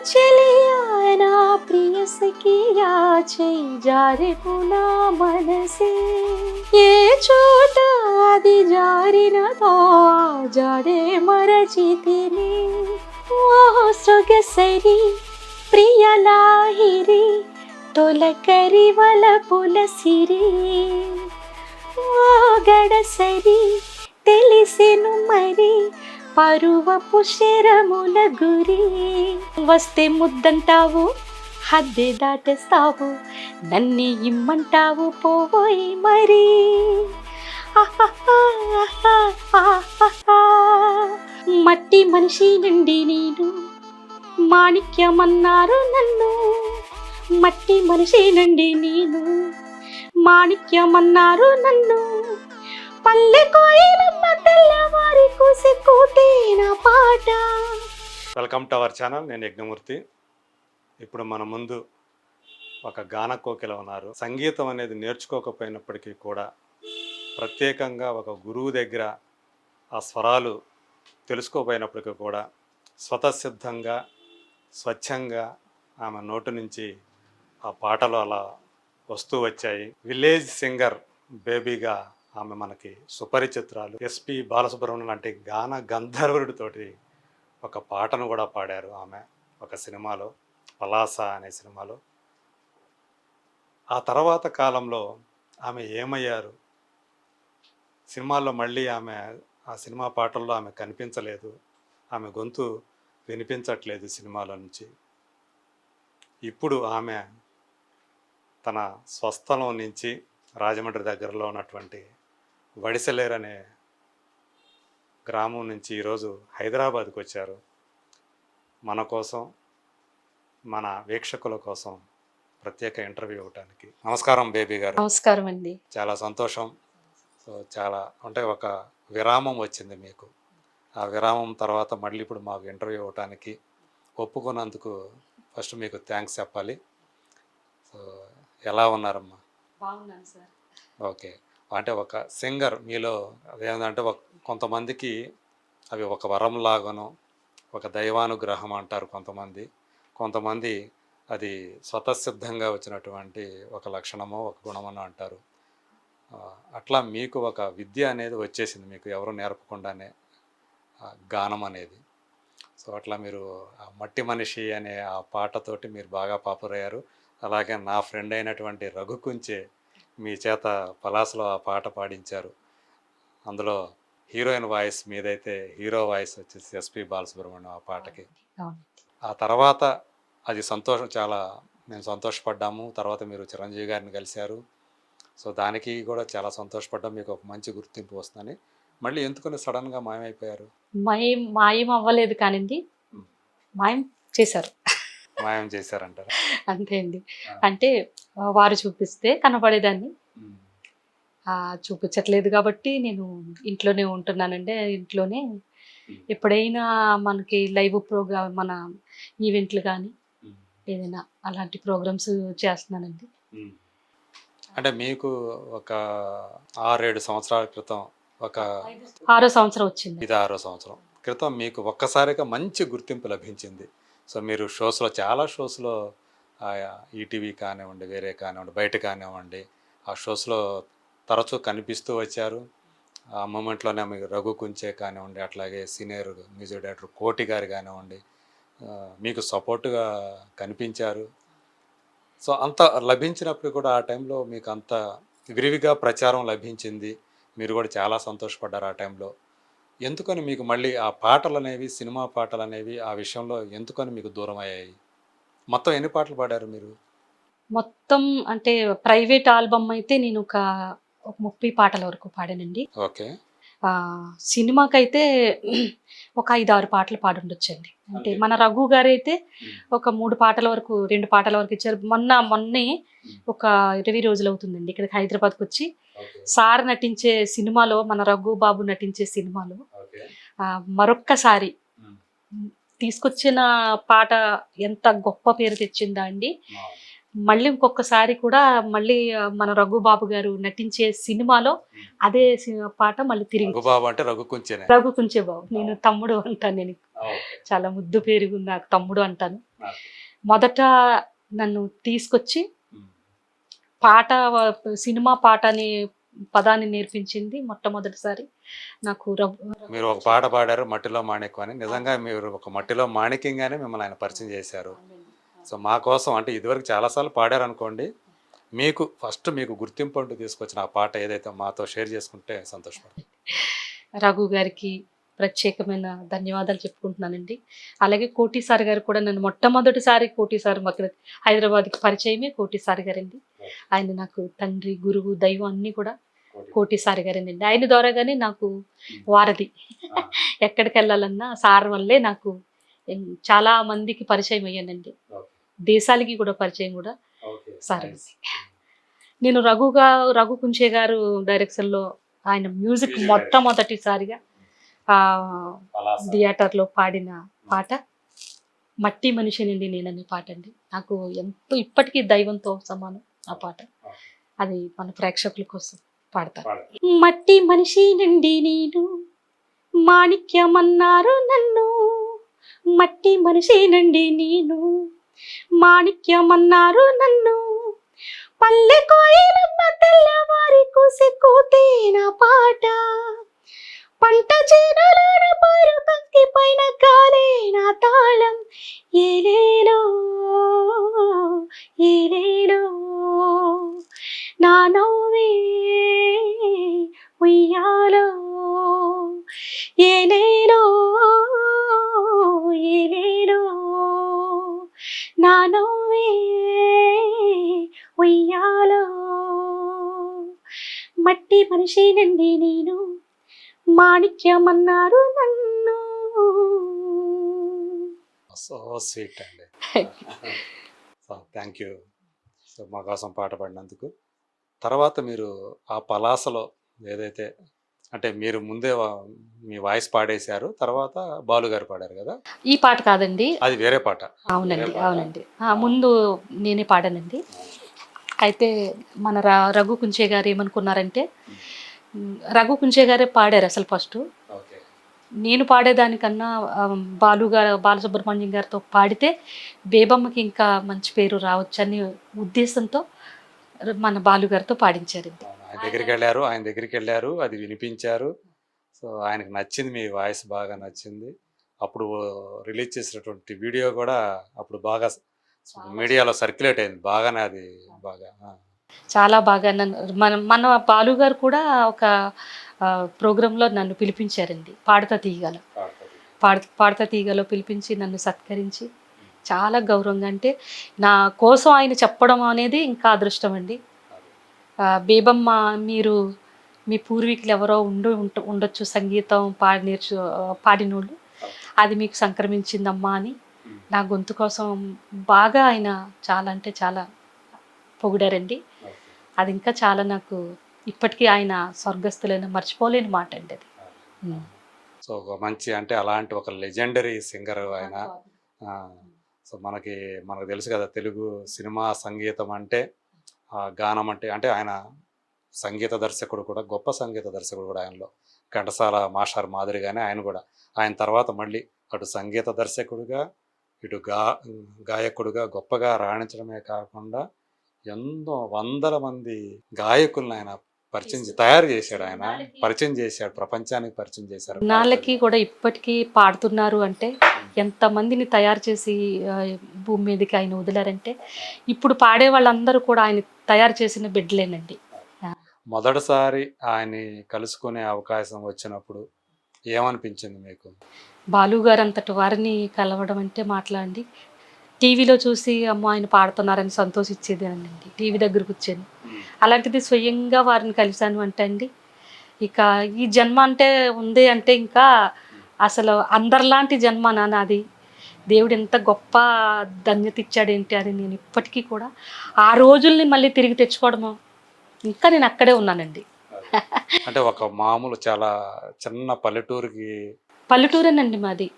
చెలియా నా ప్రియ సఖియా చెయ్యి జారిపునా మనసే ఏ చోట అది జారినదో ఆ జాడే మరచితిని ఓ సొగసరి ప్రియ లాహిరి తొలకరి వలపుల సిరి ఓ గడసరి తెలిసెను మరి పరువపు శరముల గురి వస్తే ముద్దంటావు హద్దే దాటేస్తావు నన్ను ఇమ్మంటావు పోయి మరి మట్టి మనిషి నుండి నేను మాణిక్యమన్నారు నన్ను మట్టి మనిషి నుండి నేను మాణిక్యమన్నారు నన్ను పల్లె కోయిలమ్మ తెల్లవారి కూసి కూతేన పాట. Welcome to our channel. నేను యజ్ఞమూర్తి. ఇప్పుడు మన ముందు ఒక గాన కోకిల ఉన్నారు. సంగీతం అనేది నేర్చుకోకపోయినప్పటికీ కూడా ప్రత్యేకంగా ఒక గురువు దగ్గర ఆ స్వరాలు తెలుసుకోపోయినప్పటికీ కూడా స్వతసిద్ధంగా స్వచ్ఛంగా ఆమె నోటి నుంచి ఆ పాటలు అలా వస్తూ వచ్చాయి. విలేజ్ సింగర్ బేబీగా ఆమె మనకి సుపరిచిత్రాలు. ఎస్పి బాలసుబ్రహ్మణ్యం లాంటి గాన గంధర్వుడితోటి ఒక పాటను కూడా పాడారు ఆమె ఒక సినిమాలో, పలాస అనే సినిమాలో. ఆ తర్వాత కాలంలో ఆమె ఏమయ్యారు? సినిమాల్లో మళ్ళీ ఆమె ఆ సినిమా పాటల్లో ఆమె కనిపించలేదు, ఆమె గొంతు వినిపించట్లేదు సినిమాల నుంచి. ఇప్పుడు ఆమె తన స్వస్థలం నుంచి రాజమండ్రి దగ్గరలో ఉన్నటువంటి వడిసెలేరు అనే గ్రామం నుంచి ఈరోజు హైదరాబాద్కి వచ్చారు. మన కోసం, మన వీక్షకుల కోసం ప్రత్యేక ఇంటర్వ్యూ ఇవ్వడానికి. నమస్కారం బేబీ గారు. నమస్కారం అండి. చాలా సంతోషం. సో చాలా అంటే ఒక విరామం వచ్చింది మీకు. ఆ విరామం తర్వాత మళ్ళీ ఇప్పుడు మాకు ఇంటర్వ్యూ ఇవ్వడానికి ఒప్పుకున్నందుకు ఫస్ట్ మీకు థ్యాంక్స్ చెప్పాలి. సో ఎలా ఉన్నారమ్మా? బాగున్నాను సార్. ఓకే. అంటే ఒక సింగర్ మీలో అదేంటంటే కొంతమందికి అవి ఒక వరం లాగానో ఒక దైవానుగ్రహం అంటారు కొంతమంది, కొంతమంది అది స్వతసిద్ధంగా వచ్చినటువంటి ఒక లక్షణమో ఒక గుణమనో అంటారు. అట్లా మీకు ఒక విద్య అనేది వచ్చేసింది, మీకు ఎవరు నేర్పకుండానే గానం అనేది. సో అట్లా మీరు ఆ మట్టి మనిషి అనే ఆ పాటతోటి మీరు బాగా పాపులర్ అయ్యారు. అలాగే నా ఫ్రెండ్ అయినటువంటి రఘు కుంచే మీ చేత పలాసలో ఆ పాట పాడించారు. అందులో హీరోయిన్ వాయిస్ మీదైతే హీరో వాయిస్ వచ్చేసి ఎస్పి బాలసుబ్రహ్మణ్యం ఆ పాటకి. ఆ తర్వాత అది సంతోషం, చాలా మేము సంతోషపడ్డాము. తర్వాత మీరు చిరంజీవి గారిని కలిశారు. సో దానికి కూడా చాలా సంతోషపడ్డాం, మీకు ఒక మంచి గుర్తింపు వస్తుందని. మళ్ళీ ఎందుకని సడన్గా మాయమైపోయారు? మాయం అవ్వలేదు కానివ్వండి, మాయం చేశారు. మాయం చేశారంటారు అంతే అండి. అంటే వారు చూపిస్తే కనపడేదాన్ని, చూపించట్లేదు కాబట్టి నేను ఇంట్లోనే ఉంటున్నానండి. ఇంట్లోనే ఎప్పుడైనా మనకి లైవ్ ప్రోగ్రామ్, మన ఈవెంట్లు కానీ ఏదైనా అలాంటి ప్రోగ్రామ్స్ చేస్తున్నానండి. అంటే మీకు ఒక 6-7 సంవత్సరాల క్రితం, ఒక 6వ సంవత్సరం వచ్చింది. ఇది 6వ సంవత్సరం క్రితం మీకు ఒక్కసారిగా మంచి గుర్తింపు లభించింది. సో మీరు షోస్లో, చాలా షోస్లో, ఈటీవీ కానివ్వండి, వేరే కానివ్వండి, బయట కానివ్వండి, ఆ షోస్లో తరచూ కనిపిస్తూ వచ్చారు. ఆ మూమెంట్లోనే మీకు రఘు కుంచే కానివ్వండి, అట్లాగే సీనియర్ మ్యూజిక్ డైరెక్టర్ కోటి గారు కానివ్వండి, మీకు సపోర్టుగా కనిపించారు. సో అంత లభించినప్పుడు కూడా ఆ టైంలో మీకు అంత విరివిగా ప్రచారం లభించింది, మీరు కూడా చాలా సంతోషపడ్డారు ఆ టైంలో. ఎందుకని మీకు మళ్ళీ ఆ పాటలు అనేవి, సినిమా పాటలు అనేవి ఆ విషయంలో ఎందుకని మీకు దూరం అయ్యాయి? మొత్తం ఎన్ని పాటలు పాడారు మీరు? మొత్తం అంటే ప్రైవేట్ ఆల్బమ్ అయితే నేను ఒక 30 పాటల వరకు పాడానండి. ఓకే. సినిమాకైతే ఒక 5-6 పాటలు పాడుండొచ్చండి. అంటే మన రఘు గారు అయితే ఒక 3 పాటల వరకు, 2 పాటల వరకు ఇచ్చారు. మొన్నే ఒక 20 రోజులు అవుతుందండి ఇక్కడికి హైదరాబాద్కి వచ్చి సార్ నటించే సినిమాలో, మన రఘు బాబు నటించే సినిమాలో మరొక్కసారి తీసుకొచ్చిన పాట ఎంత గొప్ప పేరు తెచ్చిందా అండి. మళ్ళీ ఇంకొకసారి కూడా మళ్ళీ మన రఘుబాబు గారు నటించే సినిమాలో అదే పాట మళ్ళీ తిరిగి రఘుబాబు అంటే రఘు కుంచెనే. రఘు కుంచే బాబు, నేను తమ్ముడు అంటాను, నేను చాలా ముద్దు పేరు నాకు తమ్ముడు అంటాను. మొదట నన్ను తీసుకొచ్చి పాట, సినిమా పాట అనే పదాన్ని నేర్పించింది మొట్టమొదటిసారి నాకు మీరు ఒక పాట పాడారు మట్టిలో మాణిక్యం అని. నిజంగా మీరు ఒక మట్టిలో మాణిక్యంగానే మిమ్మల్ని ఆయన పరిచయం చేశారు. సో మా కోసం అంటే ఇదివరకు చాలాసార్లు పాడారు అనుకోండి, మీకు ఫస్ట్ మీకు గుర్తింపు అంటూ తీసుకొచ్చిన ఆ పాట ఏదైతే మాతో షేర్ చేసుకుంటే సంతోషపడతాను. రఘు గారికి ప్రత్యేకమైన ధన్యవాదాలు చెప్పుకుంటున్నానండి. అలాగే కోటి సార్ గారు కూడా నన్ను మొట్టమొదటిసారి కోటి సార్ అక్కడ హైదరాబాద్కి పరిచయమే కోటి సార్ గారండి. ఆయన నాకు తండ్రి, గురువు, దైవం అన్నీ కూడా కోటి సార్ గారేనండి. ఆయన ద్వారాగానే నాకు వారధి. ఎక్కడికి వెళ్ళాలన్నా సార్ వల్లే నాకు చాలా మందికి పరిచయం అయ్యానండి. దేశాలకి కూడా పరిచయం కూడా సార్. నేను రఘు కుంచే గారు డైరెక్షన్లో ఆయన మ్యూజిక్ మొట్టమొదటిసారిగా థియేటర్లో పాడిన పాట మట్టి మనిషినండి నేననే పాట అండి. నాకు ఎంతో ఇప్పటికీ దైవంతో సమానం ఆ పాట. అది మన ప్రేక్షకుల కోసం పాడతాను. మట్టి మనిషినండి నేను, మాణిక్యమన్నారు నన్ను. మట్టి మనిషినండి నేను, మాణిక్యమన్నారు నన్ను. పల్లె కోయిలమ్మ తెల్లవారి కూసే కూతే నా పాట. పంట చేనులోన పైరు కంకి పైన కాలే నా తాళం. ఏలేలో ఏలేలో నా నవ్వే ఉయ్యాలో. ఏలేలో ఏలేలో నా నవ్వే ఉయ్యాలో. మట్టి మనిషినండి నేను, మాణిక్యమన్నారు నన్ను. సో స్వీట్ అండి. So thank you. సో మా కోసం పాట పాడినందుకు. తర్వాత మీరు ఆ పలాసలో ఏదైతే అంటే మీరు ముందే మీ వాయిస్ పాడేశారు, తర్వాత బాలు గారు పాడారు కదా? ఈ పాట కాదండి, అది వేరే పాట. అవునండి అవునండి, ముందు నేనే పాడానండి. అయితే మన రఘు కుంచే గారు ఏమనుకున్నారంటే, రఘు కుంచే గారే పాడారు అసలు ఫస్ట్. నేను పాడేదానికన్నా బాలసుబ్రహ్మణ్యం గారితో పాడితే బేబమ్మకి ఇంకా మంచి పేరు రావచ్చని ఉద్దేశంతో మన బాలు గారితో పాడించారు. ఆయన దగ్గరికి వెళ్ళారు, అది వినిపించారు. సో ఆయనకు నచ్చింది, మీ వాయిస్ బాగా నచ్చింది. అప్పుడు రిలీజ్ చేసినటువంటి వీడియో కూడా అప్పుడు బాగా మీడియాలో సర్క్యులేట్ అయింది బాగానే. అది బాగా చాలా బాగా మన బాలు గారు కూడా ఒక ప్రోగ్రాంలో నన్ను పిలిపించారండి, పాడతా తీగలో పిలిపించి నన్ను సత్కరించి చాలా గౌరవంగా, అంటే నా కోసం ఆయన చెప్పడం అనేది ఇంకా అదృష్టం అండి. బేబమ్మ, మీరు మీ పూర్వీకులు ఎవరో ఉండొచ్చు సంగీతం పాడినోళ్ళు, అది మీకు సంక్రమించిందమ్మా అని నా గొంతు కోసం బాగా ఆయన చాలా అంటే చాలా పొగిడారండి. అది ఇంకా చాలా నాకు ఇప్పటికీ ఆయన స్వర్గస్థులైన మర్చిపోలేని మాట అండి అది. సో ఒక మంచి అంటే అలాంటి ఒక లెజెండరీ సింగర్ ఆయన. సో మనకు తెలుసు కదా, తెలుగు సినిమా సంగీతం అంటే, గానం అంటే ఆయన సంగీత దర్శకుడు కూడా, గొప్ప సంగీత దర్శకుడు కూడా. ఆయనలో ఘంటసాల మాస్టర్ మాదిరిగానే ఆయన తర్వాత మళ్ళీ అటు సంగీత దర్శకుడిగా, ఇటు గాయకుడిగా గొప్పగా రాణించడమే కాకుండా ఎన్నో వందల మంది గాయకులను ఆయన తయారు చేశాడు. ఆయన పరిచయం చేశాడు, ప్రపంచానికి పరిచయం చేశారు. నాళ్ళకి కూడా ఇప్పటికీ పాడుతున్నారు అంటే, ఎంతమందిని తయారు చేసి భూమి మీదకి ఆయన వదిలారంటే, ఇప్పుడు పాడే వాళ్ళందరూ కూడా ఆయన తయారు చేసిన బిడ్డలేనండి. మొదటిసారి ఆయన్ని కలుసుకునే అవకాశం వచ్చినప్పుడు ఏమనిపించింది మీకు? బాలు గారు అంతటి వారిని కలవడం అంటే మాట్లాడండి, టీవీలో చూసి అమ్మ ఆయన పాడుతున్నారని సంతోషించేది అండి, టీవీ దగ్గరకు వచ్చాను. అలాంటిది స్వయంగా వారిని కలిశాను అంటే అండి, ఇక ఈ జన్మ అంటే ఉంది అంటే ఇంకా అసలు అందరిలాంటి జన్మ నాది. దేవుడు ఎంత గొప్ప ధన్యత ఇచ్చాడేంటి అని నేను ఇప్పటికీ కూడా ఆ రోజుల్ని మళ్ళీ తిరిగి తెచ్చుకోవడము, ఇంకా నేను అక్కడే ఉన్నానండి. అంటే ఒక మామూలు చాలా చిన్న పల్లెటూరేనండి మాది.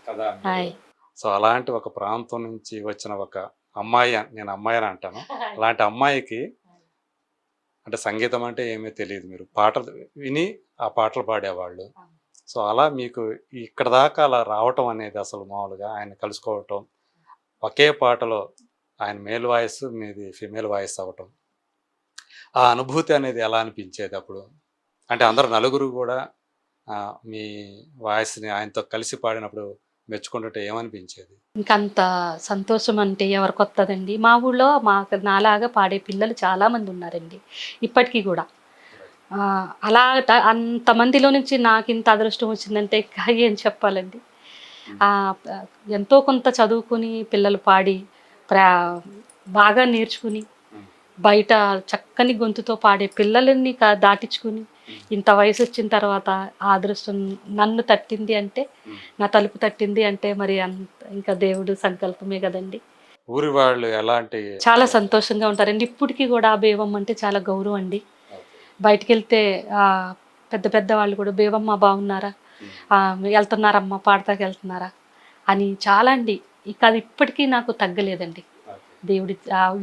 సో అలాంటి ఒక ప్రాంతం నుంచి వచ్చిన ఒక నేను అమ్మాయి అని అంటాను. అలాంటి అమ్మాయికి అంటే సంగీతం అంటే ఏమీ తెలియదు. మీరు పాటలు విని ఆ పాటలు పాడేవాళ్ళు. సో అలా మీకు ఇక్కడ దాకా అలా రావటం అనేది అసలు మామూలుగా ఆయన కలుసుకోవటం, ఒకే పాటలో ఆయన మేల్ వాయిస్, మీది ఫిమేల్ వాయిస్ అవ్వటం, ఆ అనుభూతి అనేది ఎలా అనిపించేది అప్పుడు? అంటే అందరు నలుగురు కూడా మీ వాయిస్‌ని ఆయనతో కలిసి పాడినప్పుడు మెచ్చుకుంటుంటే ఏమనిపించేది? ఇంకంత సంతోషం అంటే ఎవరికొత్తదండి. మా ఊళ్ళో నాలాగా పాడే పిల్లలు చాలామంది ఉన్నారండి ఇప్పటికీ గూడా. అలా అంతమందిలో నుంచి నాకింత అదృష్టం వచ్చిందంటే ఇంకా ఏం చెప్పాలండి. ఎంతో కొంత చదువుకొని పిల్లలు పాడి ప్రా బాగా నేర్చుకుని బయట చక్కని గొంతుతో పాడే పిల్లలని దాటించుకుని ఇంత వయసు వచ్చిన తర్వాత ఆ అదృష్టం నన్ను తట్టింది అంటే, నా తలుపు తట్టింది అంటే మరి ఇంకా దేవుడు సంకల్పమే కదండి. ఊరి వాళ్ళు ఎలాంటి చాలా సంతోషంగా ఉంటారండి. ఇప్పటికీ కూడా బేబమ్మ అంటే చాలా గౌరవం అండి. బయటికి వెళ్తే పెద్ద పెద్ద వాళ్ళు కూడా బేబమ్మ బాగున్నారా, వెళ్తున్నారమ్మా పాడతాకి వెళ్తున్నారా అని చాలా అండి. ఇక అది ఇప్పటికీ నాకు తగ్గలేదండి. దేవుడి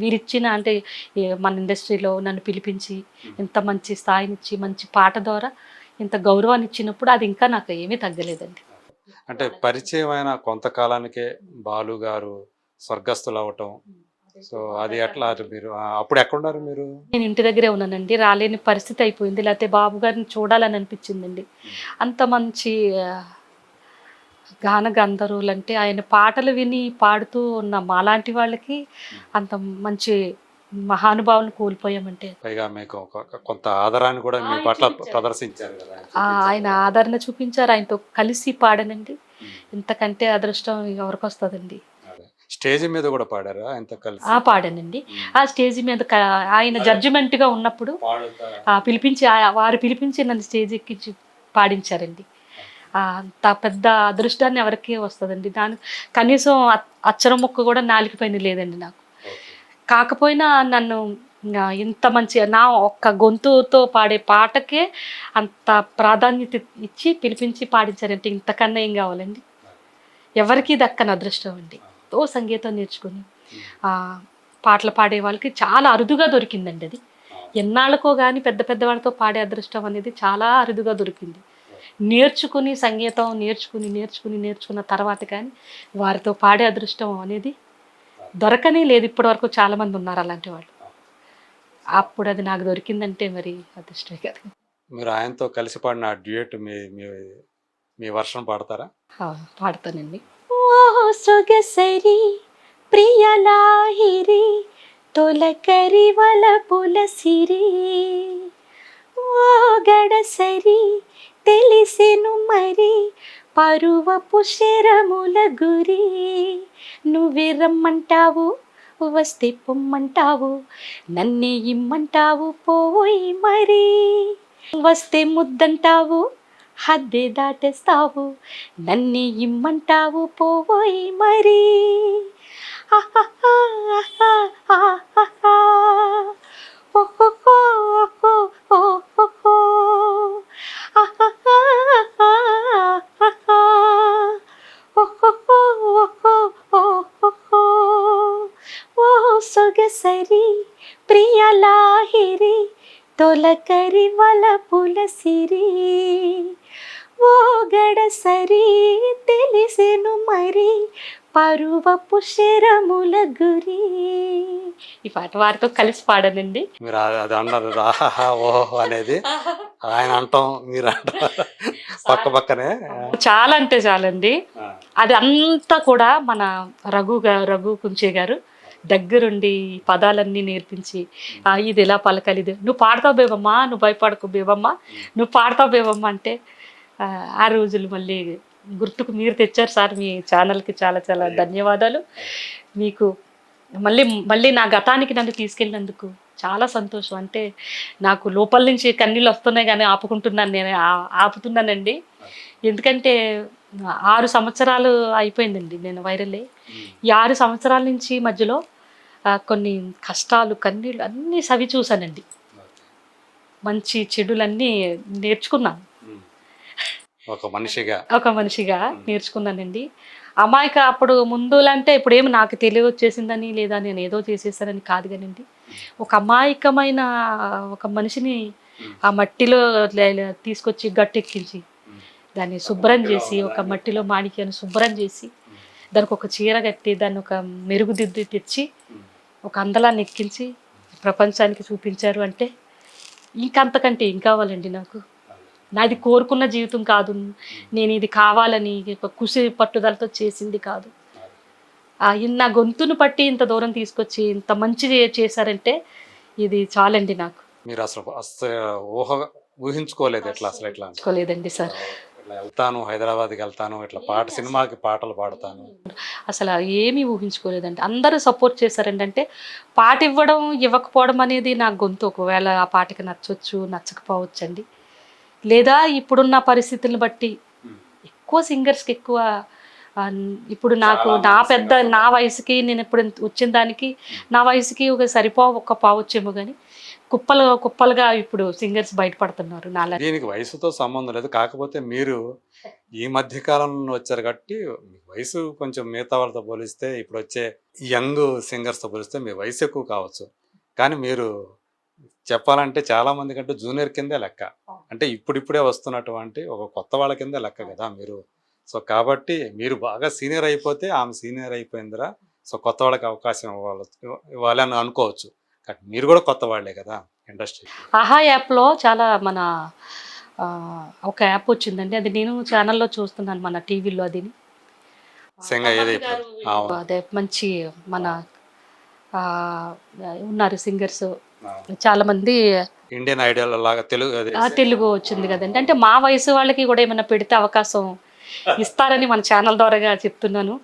వీరిచ్చిన అంటే మన ఇండస్ట్రీలో నన్ను పిలిపించి ఇంత మంచి స్థాయినిచ్చి మంచి పాట ద్వారా ఇంత గౌరవాన్ని ఇచ్చినప్పుడు అది ఇంకా నాకు ఏమీ తగ్గలేదండి. అంటే పరిచయమైన కొంతకాలానికే బాలు గారు స్వర్గస్థులు అవటం, సో అది ఎట్లా మీరు అప్పుడు ఎక్కడున్నారు మీరు? నేను ఇంటి దగ్గరే ఉన్నానండి. రాలేని పరిస్థితి అయిపోయింది. లేకపోతే బాబు గారిని చూడాలని అనిపించిందండి. అంత మంచి గాన గంధర్వులు అంటే ఆయన పాటలు విని పాడుతూ ఉన్న మాలాంటి వాళ్ళకి అంత మంచి మహానుభావుని కోల్పోయామంటే. పైగా మీకు కొంత ఆదరాన్ని కూడా మీ పట్ల ప్రదర్శించారు కదా. ఆయన ఆదరణ చూపించారు. ఆయనతో కలిసి పాడనండి. ఇంతకంటే అదృష్టం ఎవరికి వస్తుందండి. స్టేజ్ మీద కూడా పాడారా ఆయనతో కలిసి? పాడానండి. ఆ స్టేజ్ మీద ఆయన జడ్జిమెంట్ గా ఉన్నప్పుడు వారు పిలిపించి నన్ను స్టేజ్ ఎక్కించి పాడించారండి. అంత పెద్ద అదృష్టాన్ని ఎవరికి వస్తుందండి. కనీసం అక్షరం ముక్క కూడా నాలుక పైన లేదండి నాకు. కాకపోయినా నన్ను ఇంత మంచి నా ఒక్క గొంతుతో పాడే పాటకే అంత ప్రాధాన్యత ఇచ్చి పిలిపించి పాడించారంటే ఇంతకన్నా ఏం కావాలండి. ఎవరికి దక్కని అదృష్టం అండి. ఎంతో సంగీతం నేర్చుకుని పాటలు పాడే వాళ్ళకి చాలా అరుదుగా దొరికిందండి. అది ఎన్నాళ్ళకో కానీ పెద్ద పెద్ద వాళ్ళతో పాడే అదృష్టం అనేది చాలా అరుదుగా దొరికింది. నేర్చుకుని సంగీతం నేర్చుకున్న తర్వాత కానీ వారితో పాడే అదృష్టం అనేది దొరకనే లేదు. ఇప్పటి వరకు చాలా మంది ఉన్నారు అలాంటి వాళ్ళు. అప్పుడు అది నాకు దొరికిందంటే మరి అదృష్టమే కదా. మీరు ఆయనతో కలిసి పాడిన డ్యూయట్ మీ వర్షన్ పాడతారా? పాడతానండి. ఓ సొగసరి ప్రియలాహిరి తొలకరి వలపుల సిరి, ఓ గడసరి తెలిసెను మరి పరువపు శరముల గురి, నువ్వే రమ్మంటావు వస్తే పొమ్మంటావు, నన్నే ఇమ్మంటావు పోయి మరి, వస్తే ముద్దంటావు హద్దే దాటేస్తావు, నన్నే ఇమ్మంటావు పోయి మరి. సొగసరి ప్రియలాహిరి తొలకరి వలపుల సిరి, ఓ గడసరి తెలిసెను మరి పరువపు శరముల గురి. ఈ పాట వారితో కలిసి పాడానండి. మీరు అది అన్నారు రాహా ఓహో అనేది ఆయన అంటాం మీరు అంటాం పక్కనే. చాలా అంటే చాలండి. అది అంతా కూడా మన రఘు కుంచే గారు దగ్గరుండి పదాలన్నీ నేర్పించి ఇది ఎలా పలకాలి, ఇది నువ్వు పాడతావు బేబమ్మా, నువ్వు భయపడకు బేబమ్మా, నువ్వు పాడతావు బేబమ్మా అంటే ఆ రోజులు మళ్ళీ గుర్తుకు మీరు తెచ్చారు సార్. మీ ఛానల్కి చాలా చాలా ధన్యవాదాలు. మీకు మళ్ళీ నా గతానికి నన్ను తీసుకెళ్ళినందుకు చాలా సంతోషం. అంటే నాకు లోపల నుంచి కన్నీళ్ళు వస్తున్నాయి కానీ నేను ఆపుతున్నానండి. ఎందుకంటే 6 సంవత్సరాలు అయిపోయిందండి నేను వైరల్. ఈ 6 సంవత్సరాల నుంచి మధ్యలో కొన్ని కష్టాలు కన్నీళ్ళు అన్నీ సవి చూశానండి. మంచి చెడులన్నీ నేర్చుకున్నాను. ఒక మనిషిగా నేర్చుకున్నానండి. అమాయక అప్పుడు ముందులంటే ఇప్పుడేమి నాకు తెలివి వచ్చేసిందని లేదా నేను ఏదో చేసేసానని కాదు కానండి. ఒక అమాయకమైన ఒక మనిషిని ఆ మట్టిలో తీసుకొచ్చి గట్టెక్కించి దాన్ని శుభ్రం చేసి ఒక మట్టిలో మాణిక్యాన్ని శుభ్రం చేసి దానికి ఒక చీర కట్టి దాన్ని ఒక మెరుగుదిద్ది తెచ్చి ఒక అందలాన్ని ఎక్కించి ప్రపంచానికి చూపించారు అంటే ఇంకంతకంటే ఏం కావాలండి నాకు. నాది కోరుకున్న జీవితం కాదు, నేను ఇది కావాలని ఒక కృషి పట్టుదలతో చేసింది కాదు. నా గొంతును పట్టి ఇంత దూరం తీసుకొచ్చి ఇంత మంచి చేశారంటే ఇది చాలండి నాకు. మీరు అసలు ఊహించుకోలేదు ఎట్లా అసలు ఎట్లా ఊహించుకోలేదండి సార్. ఇట్లా వెళ్తాను, హైదరాబాద్కి వెళ్తాను, ఇట్లా సినిమాకి పాటలు పాడతాను, అసలు ఏమీ ఊహించుకోలేదండి. అందరూ సపోర్ట్ చేశారండి. అంటే పాట ఇవ్వడం ఇవ్వకపోవడం అనేది నా గొంతు ఒకవేళ ఆ పాటకి నచ్చొచ్చు నచ్చకపోవచ్చు అండి. లేదా ఇప్పుడున్న పరిస్థితులను బట్టి ఎక్కువ సింగర్స్కి ఎక్కువ ఇప్పుడు నాకు నా వయసుకి నేను ఇప్పుడు వచ్చిన దానికి నా వయసుకి ఒక పావచ్చేమో కానీ కుప్పలుగా ఇప్పుడు సింగర్స్ బయటపడుతున్నారు. దీనికి వయసుతో సంబంధం లేదు. కాకపోతే మీరు ఈ మధ్య కాలంలో వచ్చారు కాబట్టి మీ వయసు కొంచెం మిగతా వాళ్ళతో పోలిస్తే ఇప్పుడు వచ్చే యంగ్ సింగర్స్తో పోలిస్తే మీ వయసు ఎక్కువ కావచ్చు. కానీ మీరు చెప్పాలంటే చాలా మంది కంటే జూనియర్ కిందే లెక్క. అంటే ఇప్పుడిప్పుడే వస్తున్నటువంటి ఒక కొత్త వాళ్ళ కిందే లెక్క కదా మీరు. సో కాబట్టి మీరు బాగా సీనియర్ అయిపోతే ఆమె సీనియర్ అయిపోయిందిరా, సో కొత్త వాళ్ళకి అవకాశం ఇవ్వాలి అని అనుకోవచ్చు. కానీ మీరు కూడా కొత్త వాళ్ళే కదా ఇండస్ట్రీ. ఆహా యాప్లో చాలా మన ఒక యాప్ వచ్చిందండి, అది నేను ఛానల్లో చూస్తున్నాను మన టీవీలో. అది అదే మంచి మన ఉన్నారు సింగర్స్ చాలా మంది. ఇండియన్ ఐడల్ లాగా తెలుగు వచ్చింది కదండి. అంటే మా వయసు వాళ్ళకి కూడా ఏమైనా పెడితే అవకాశం ఇస్తారని మన ఛానల్ ద్వారా చెప్తున్నాను.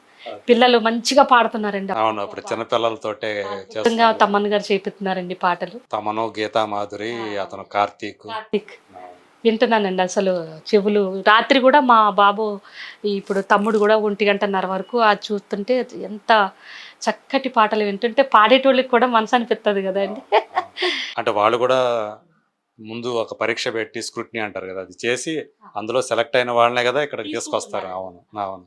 పిల్లలు మంచిగా పాడుతున్నారండి. అవును, అప్పుడు చిన్నపిల్లలతోటే తమన్ గారు చేపిస్తున్నారండి పాటలు. తమను, గీతా మాధురి, అతను కార్తీక్ వింటున్నానండి. అసలు చెవులు రాత్రి కూడా మా బాబు ఇప్పుడు తమ్ముడు కూడా 1:30 వరకు అది చూస్తుంటే ఎంత చక్కటి పాటలు వింటుంటే పాడేటోళ్ళకి కూడా మనసు అనిపిస్తుంది కదండి. అంటే వాళ్ళు కూడా ముందు ఒక పరీక్ష పెట్టి స్క్రూటినీ అంటారు కదా, అది చేసి అందులో సెలెక్ట్ అయిన వాళ్ళనే కదా ఇక్కడికి తీసుకొస్తారు. అవును అవును.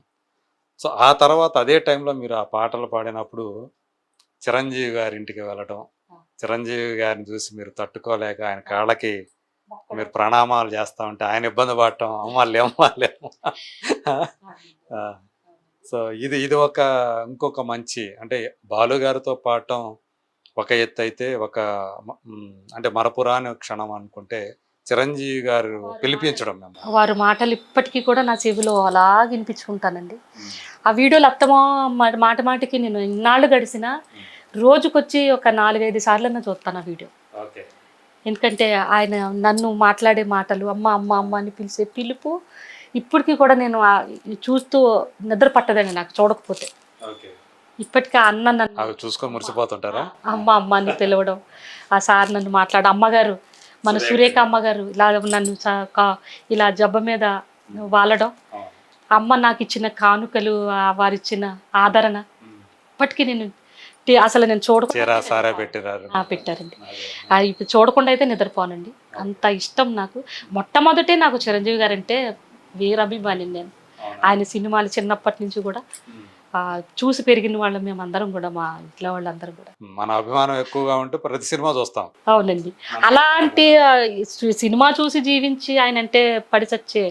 సో ఆ తర్వాత అదే టైంలో మీరు ఆ పాటలు పాడినప్పుడు చిరంజీవి గారి ఇంటికి వెళ్ళడం, చిరంజీవి గారిని చూసి మీరు తట్టుకోలేక ఆయన కాళ్ళకి మీరు ప్రణామాలు చేస్తా ఉంటే ఆయన ఇబ్బంది పడటం, అమ్మాలేము. సో ఇది ఇంకొక మంచి అంటే బాలు గారితో పాడటం ఒక ఎత్తు అయితే, అంటే మరపురాని క్షణం అనుకుంటే చిరంజీవి గారు పిలిపించడం, వారి మాటలు ఇప్పటికీ కూడా నా చెవిలో అలా వినిపించుకుంటానండి. ఆ వీడియోలు మాటికి నేను ఇన్నాళ్ళు గడిచిన రోజుకొచ్చి ఒక 4-5 సార్లన్నా చూస్తాను ఆ వీడియో. ఎందుకంటే ఆయన నన్ను మాట్లాడే మాటలు, అమ్మ అమ్మ అమ్మ అని పిలిచే పిలుపు ఇప్పటికీ కూడా నేను చూస్తూ నిద్ర పట్టదండి నాకు చూడకపోతే. ఇప్పటికీ అన్న నన్ను చూసుకొని మురిసిపోతుంటారా, అమ్మ అమ్మ అని పిలవడం, ఆ సార్ నన్ను అమ్మగారు, మన సురేఖ అమ్మగారు ఇలా నన్ను ఇలా జబ్బ మీద వాలడం, అమ్మ నాకు ఇచ్చిన కానుకలు, వారిచ్చిన ఆదరణ ఇప్పటికీ నేను అసలు నేను పెట్టారండి. ఇప్పుడు చూడకుండా అయితే నిద్రపోనండి, అంత ఇష్టం నాకు. మొట్టమొదటే నాకు చిరంజీవి గారు అంటే వీరాభిమాని నేను. ఆయన సినిమాలు చిన్నప్పటి నుంచి కూడా చూసి పెరిగిన వాళ్ళం మేమందరం కూడా, మా ఇంట్లో వాళ్ళందరం కూడా. మన అభిమానం ఎక్కువగా ఉంటే ప్రతి సినిమా చూస్తాం. అవునండి. అలాంటి సినిమా చూసి జీవించి ఆయన అంటే పడి చచ్చే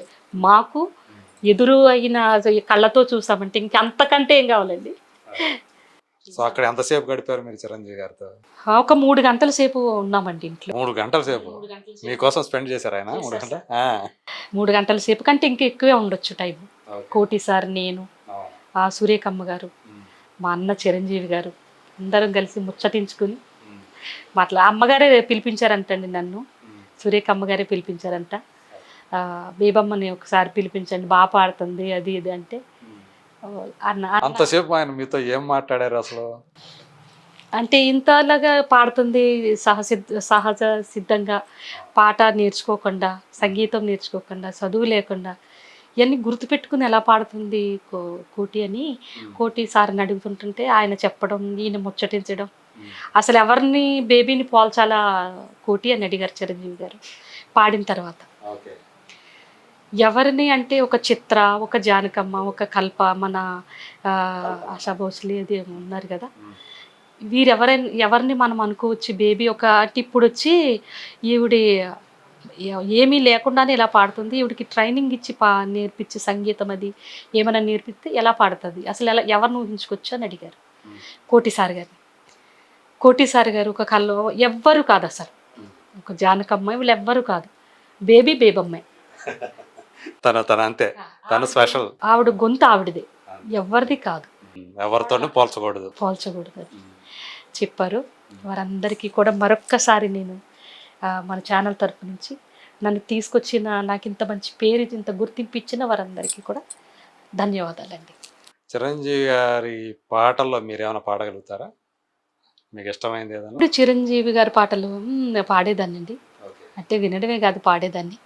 మాకు ఎదురు అయిన కళ్ళతో చూసామంటే ఇంకంతకంటే ఏం కావాలండి. సో అక్కడ ఎంతసేపు గడిపారు మీరు చిరంజీవి గారితో? ఒక 3 గంటల సేపు ఉన్నామండి ఇంట్లో. 3 గంటల సేపు మీకోసం స్పెండ్ చేశారు ఆయన? 3 గంటల సేపు కంటే ఇంకా ఎక్కువే ఉండొచ్చు టైం. కోటి సార్, నేను, ఆ సురేఖమ్మ గారు, మా అన్న చిరంజీవి గారు అందరం కలిసి ముచ్చటించుకుని అమ్మగారే పిలిపించారంటండి నన్ను. సురేఖ అమ్మగారే పిలిపించారంట. బేబమ్మని ఒకసారి పిలిపించండి, బాగా పాడుతుంది అది ఇది అంటే. అంతసేపు ఆయన మీతో ఏం మాట్లాడారు అసలు? అంటే ఇంతలాగా పాడుతుంది, సహజ సిద్ధంగా పాట నేర్చుకోకుండా, సంగీతం నేర్చుకోకుండా, చదువు లేకుండా ఇవన్నీ గుర్తుపెట్టుకుని ఎలా పాడుతుంది కోటి అని కోటి సార్ని అడుగుతుంటుంటే ఆయన చెప్పడం, ఈయన ముచ్చటించడం. అసలు ఎవరిని బేబీని పోల్చాలా కోటి అని అడిగారు చిరంజీవి గారు పాడిన తర్వాత. ఎవరిని అంటే ఒక చిత్ర, ఒక జానకమ్మ, ఒక కల్ప, మన ఆశా భోస్లే అది ఉన్నారు కదా, ఎవరిని మనం అనుకోవచ్చు బేబీ ఒక అంటే ఇప్పుడు వచ్చి ఈవిడి ఏమీ లేకుండానే ఇలా పాడుతుంది, ఈవిడికి ట్రైనింగ్ ఇచ్చి నేర్పించి సంగీతం అది ఏమైనా నేర్పిస్తే ఎలా పాడుతుంది, అసలు ఎలా ఎవరిని ఊహించుకోవచ్చు అని అడిగారు కోటి సార్ గారు. కోటి సార్ గారు ఒక కల్లో ఎవ్వరు కాదు అసలు, ఒక జానకమ్మాయి వీళ్ళు ఎవ్వరు కాదు, బేబమ్మాయి. తన అంతే, తను స్పెషల్. ఆవిడ గొంతు ఆవిడదే, ఎవరిది కాదు, ఎవరితోనూ పోల్చకూడదు అని చెప్పారు. వారందరికీ కూడా మరొక్కసారి నేను మన ఛానల్ తరపు నుంచి నన్ను తీసుకొచ్చిన, నాకు ఇంత మంచి పేరు ఇంత గుర్తింపు ఇచ్చిన వారందరికీ కూడా ధన్యవాదాలండి. చిరంజీవి గారి పాటల్లో మీరు ఏమైనా పాడగలుగుతారా? మీకు ఇష్టమైంది ఏదైనా? ఇప్పుడు చిరంజీవి గారి పాటలు పాడేదాన్ని అండి, అంటే వినడమే కాదు పాడేదాన్ని.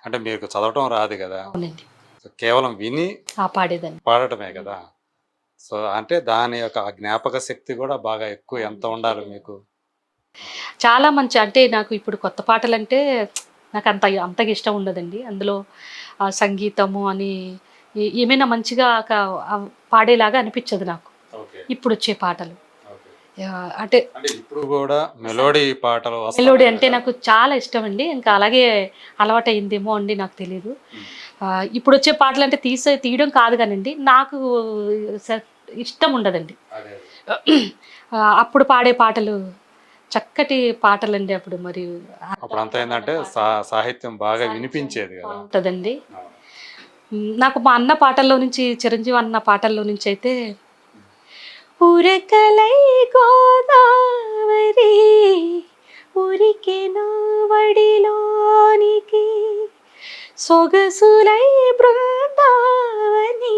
అంటే మీకు చదవటం రాదు కదా? అవునండి. కేవలం విని పాడేదాన్ని, పాడటమే కదా. సో అంటే దాని యొక్క జ్ఞాపక శక్తి కూడా బాగా ఎక్కువ ఎంత ఉండాలి మీకు? చాలా మంచి, అంటే నాకు ఇప్పుడు కొత్త పాటలు అంటే నాకు అంతగా ఇష్టం ఉండదండి. అందులో సంగీతము అని ఏమైనా మంచిగా పాడేలాగా అనిపించదు నాకు ఇప్పుడు వచ్చే పాటలు. అంటే ఇప్పుడు కూడా మెలోడీ పాటలు, మెలోడీ అంటే నాకు చాలా ఇష్టం అండి. ఇంకా అలాగే అలవాటు అయిందేమో అండి, నాకు తెలియదు. ఇప్పుడు వచ్చే పాటలు అంటే తీయడం కాదు కానండి, నాకు ఇష్టం ఉండదండి. అప్పుడు పాడే పాటలు చక్కటి పాటలండి. అప్పుడు మరి అప్పుడు అంతా ఏంటంటే సాహిత్యం బాగా వినిపించేది కదా ఉంటుందండి. నాకు మా అన్న పాటల్లో నుంచి, చిరంజీవి అన్న పాటల్లో నుంచి అయితే ఉరకలై గోదావరి ఉరికెను వడిలోనికి, సొగసులై బృందావని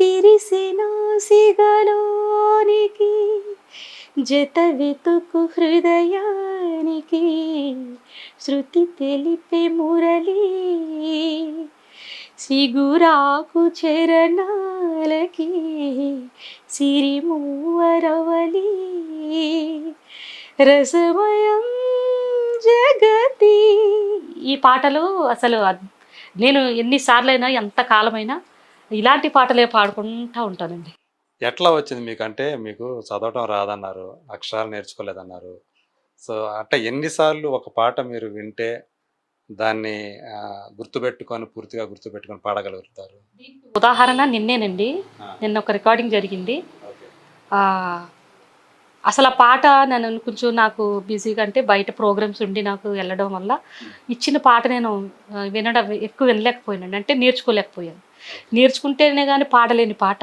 విరిసెను సిగలోనికి, జత వెతుకు హృదయానికి శృతి తెలిపే మురళి, సిగురాకు చరణాలకి సిరిమూవరవలి, రసమయం జగతి. ఈ పాటలు అసలు నేను ఎన్నిసార్లైనా ఎంత కాలమైనా ఇలాంటి పాటలే పాడుకుంటూ ఉంటానండి. ఎట్లా వచ్చింది మీకు? అంటే మీకు చదవటం రాదన్నారు, అక్షరాలు నేర్చుకోలేదన్నారు. సో అంటే ఎన్నిసార్లు ఒక పాట మీరు వింటే దాన్ని పూర్తిగా గుర్తుపెట్టుకొని పాడగలుగుతారు? ఉదాహరణ నిన్నేనండి, నిన్న ఒక రికార్డింగ్ జరిగింది. అసలు ఆ పాట నన్ను కొంచెం నాకు బిజీగా, అంటే బయట ప్రోగ్రామ్స్ ఉండి నాకు వెళ్ళడం వల్ల ఇచ్చిన పాట నేను ఎక్కువ వినలేకపోయానండి, అంటే నేర్చుకోలేకపోయాను. నేర్చుకుంటేనే కానీ పాడలేని పాట,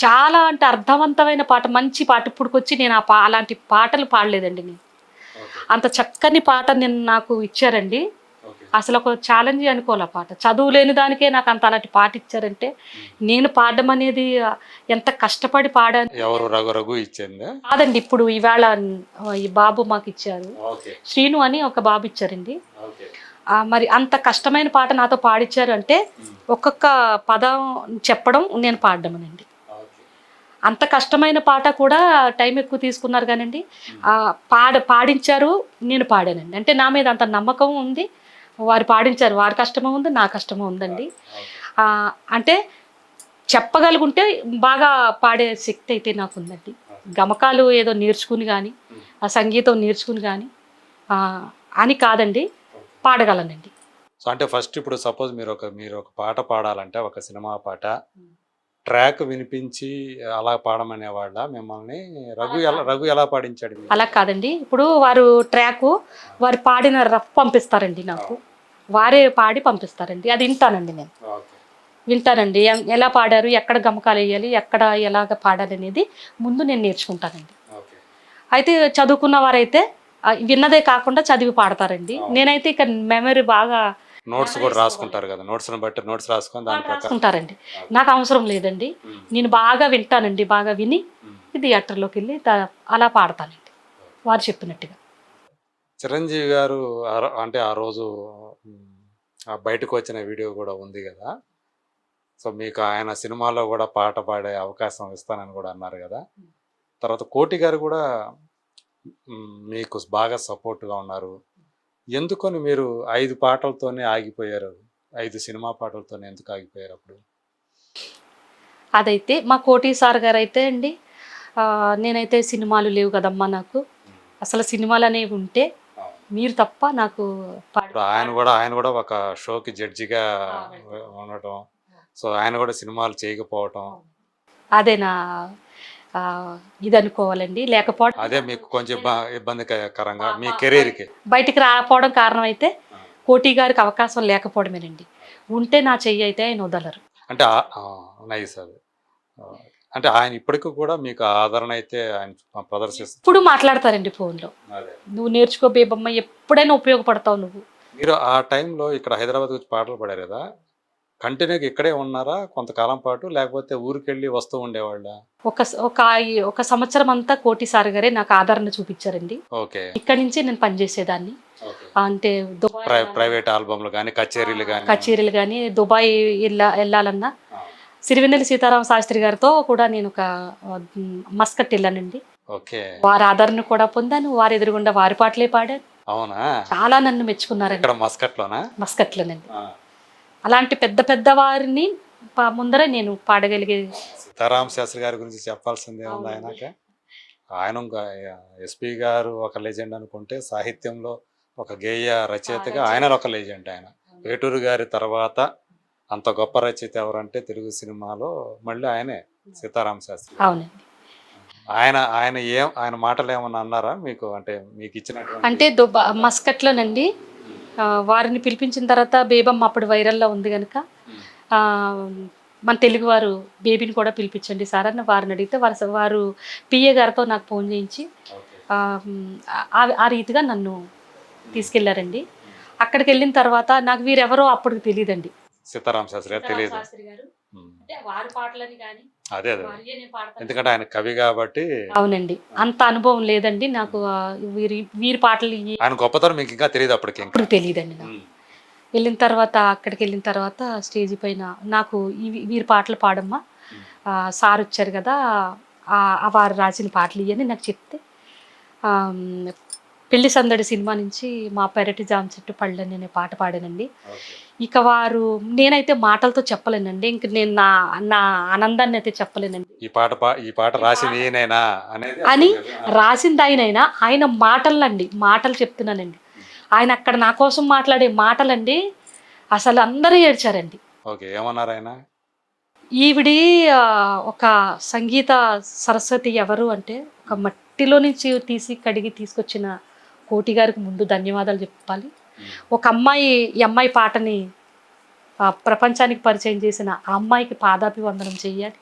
చాలా అంటే అర్థవంతమైన పాట, మంచి పాట. ఇప్పుడుకొచ్చి నేను అలాంటి పాటలు పాడలేదండి. నేను అంత చక్కని పాట నేను నాకు ఇచ్చారండి. అసలు ఒక ఛాలెంజ్ అనుకోలే పాట, చదువు లేని దానికే నాకు అంత అలాంటి పాట ఇచ్చారంటే నేను పాడడం అనేది ఎంత కష్టపడి పాడాను. ఎవరు? రఘు ఇచ్చింది కాదండి, ఇప్పుడు ఇవాళ ఈ బాబు మాకు ఇచ్చారు, శ్రీను అని ఒక బాబు ఇచ్చారండి. మరి అంత కష్టమైన పాట నాతో పాడిచ్చారు అంటే ఒక్కొక్క పదం చెప్పడం, నేను పాడడం అనండి. అంత కష్టమైన పాట కూడా టైం ఎక్కువ తీసుకున్నారు కానండి, పాడించారు, నేను పాడానండి. అంటే నా మీద అంత నమ్మకం ఉంది, వారు పాడించారు, వారి కష్టమో ఉంది, నా కష్టమో ఉందండి. అంటే చెప్పగలుగుంటే బాగా పాడే శక్తి అయితే నాకు ఉందండి. గమకాలు ఏదో నేర్చుకుని కానీ, ఆ సంగీతం నేర్చుకుని కానీ అని కాదండి, పాడగలనండి. సో అంటే ఫస్ట్ ఇప్పుడు సపోజ్ మీరు ఒక పాట పాడాలంటే, ఒక సినిమా పాట ట్రాక్ వినిపించి అలా పాడమనేవాళ్ళ మిమ్మల్ని? రఘు ఎలా పాడించాడు? అలా కాదండి, ఇప్పుడు వారు వారు పాడిన రఫ్ పంపిస్తారండి నాకు, వారే పాడి పంపిస్తారండి, అది వింటానండి. నేను వింటానండి, ఎలా పాడారు, ఎక్కడ గమకాలు వేయాలి, ఎక్కడ ఎలాగ పాడాలి అనేది ముందు నేను నేర్చుకుంటానండి. అయితే చదువుకున్న వారైతే విన్నదే కాకుండా చదివి పాడతారండి. నేనైతే ఇక మెమరీ బాగా, నోట్స్ కూడా రాసుకుంటారు కదా, నోట్స్ని బట్టి నోట్స్ రాసుకుంటారండి. నాకు అవసరం లేదండి, నేను బాగా వింటానండి, బాగా విని థియేటర్లోకి వెళ్ళి అలా పాడతానండి వారు చెప్పినట్టుగా. చిరంజీవి గారు అంటే ఆ రోజు బయటకు వచ్చిన వీడియో కూడా ఉంది కదా, సో మీకు ఆయన సినిమాలో కూడా పాట పాడే అవకాశం ఇస్తానని కూడా అన్నారు కదా. తర్వాత కోటి గారు కూడా మీకు బాగా సపోర్ట్గా ఉన్నారు. ఎందుకని మీరు 5 పాటలతోనే ఆగిపోయారు? 5 సినిమా పాటలతో ఎందుకు ఆగిపోయారు అప్పుడు? అదైతే మా కోటి సార్ గారు అయితే అండి, నేనైతే సినిమాలు లేవు కదమ్మా నాకు, అసలు సినిమాలు అనేవి ఉంటే మీరు తప్ప నాకు ఇప్పుడు ఆయన కూడా ఒక షోకి జడ్జిగా ఉండటం, సో ఆయన కూడా సినిమాలు చేయకపోవటం, అదే నా ఆ, ఇది అనుకోవాలండి. లేకపోవడం అదే మీకు కొంచెం ఇబ్బందికరంగా మీ కెరీర్కి. బయటికి రాకపోవడం కారణం అయితే కోటి గారికి అవకాశం లేకపోవడమేనండి. ఉంటే నా చెయ్యి అయితే ఆయన వదలరు. అంటే నైస్ అది. ఆ, అంటే ఆయన ఇప్పటికి కూడా మీకు ఆదరణ అయితే ఆయన ప్రదర్శిస్తారు. ఇప్పుడు మాట్లాడతారండి ఫోన్లో, నువ్వు నేర్చుకో బేబమ్మ, ఎప్పుడైనా ఉపయోగపడతావు నువ్వు. మీరు ఆ టైంలో ఇక్కడ హైదరాబాద్ వచ్చి పాటలు పాడారు కదా, కంటిన్యూగా ఇక్కడే ఉన్నారా కొంతకాలం పాటు, లేకపోతే ఊరికెళ్ళి వస్తూ ఉండేవాళ్ళ? ఒక ఒక ఒక సంవత్సరం అంతా కోటి సార్ గారే నాకు ఆదరణ చూపించారండి. ఓకే. ఇక్కడ నుంచి నేను పనిచేసేదాన్ని. అంటే ప్రైవేట్ ఆల్బమ్లు కానీ కచేరీలు కానీ దుబాయ్ వెళ్ళాలన్నా సిరివెన్నెల సీతారామ శాస్త్రి గారితో కూడా నేను ఒక మస్కట్ వెళ్ళానండి. ఓకే. వారి ఆదరణ కూడా పొందాను, వారి ఎదురుగుండా వారి పాటలే పాడాను. అవునా? చాలా నన్ను మెచ్చుకున్నారండి. ఇక్కడ మస్కట్లోనండి. అలాంటి పెద్ద పెద్ద వారిని ముందర నేను పాడగలిగే. సీతారామ శాస్త్రి గారి గురించి చెప్పాల్సిందే ఉంది. ఆయన ఎస్పి గారు ఒక లెజెండ్ అనుకుంటే, సాహిత్యంలో ఒక గేయ రచయితగా ఆయన ఒక లెజెండ్. ఆయన వేటూరు గారి తర్వాత అంత గొప్ప రచయిత ఎవరంటే తెలుగు సినిమాలో మళ్ళీ ఆయనే, సీతారామ శాస్త్రి. అవునండి. ఆయన మాటలు ఏమన్నా అన్నారా మీకు? అంటే మీకు ఇచ్చినట్టు అంటే మస్కట్లోనండి వారిని పిలిపించిన తర్వాత బేబమ్మ అప్పుడు వైరల్లో ఉంది కనుక మన తెలుగువారు బేబీని కూడా పిలిపించండి సార్ అని వారిని అడిగితే వారు పిఏ గారితో నాకు ఫోన్ చేయించి ఆ రీతిగా నన్ను తీసుకెళ్లారండి. అక్కడికి వెళ్ళిన తర్వాత నాకు వీరెవరో అప్పటికి తెలియదండి. సీతారామ శాస్త్రి గారు తెలియదు. వారి పాటలని కానీ అదే ఎందుకంటే ఆయన కవి కాబట్టి. అవునండి, అంత అనుభవం లేదండి నాకు. వీరి పాటలు ఆయన గొప్పతనం మీకు ఇంకా తెలియదు అప్పటికి తెలియదండి నాకు. అక్కడికి వెళ్ళిన తర్వాత స్టేజ్ పైన నాకు వీరి పాటలు పాడమ్మా, సార్ వచ్చారు కదా వారు రాసిన పాటలు ఇవని నాకు చెప్తే, పెళ్లి సందడి సినిమా నుంచి మా పెరటి జామ చెట్టు పళ్ళని అనే పాట పాడానండి. ఇక నేనైతే మాటలతో చెప్పలేనండి, ఇంక నేను నా ఆనందాన్ని అయితే చెప్పలేనండి. ఈ పాట రాసింది అని రాసింది ఆయన మాటలు చెప్తున్నానండి. ఆయన అక్కడ నా కోసం మాట్లాడే మాటలండి, అసలు అందరూ ఏడ్చారండి. ఏమన్నారు ఆయన? ఈవిడి ఒక సంగీత సరస్వతి ఎవరు అంటే, ఒక మట్టిలో నుంచి కడిగి తీసుకొచ్చిన కోటి గారికి ముందు ధన్యవాదాలు చెప్పాలి. ఈ అమ్మాయి పాటని ప్రపంచానికి పరిచయం చేసిన ఆ అమ్మాయికి పాదాభివందనం చేయాలి.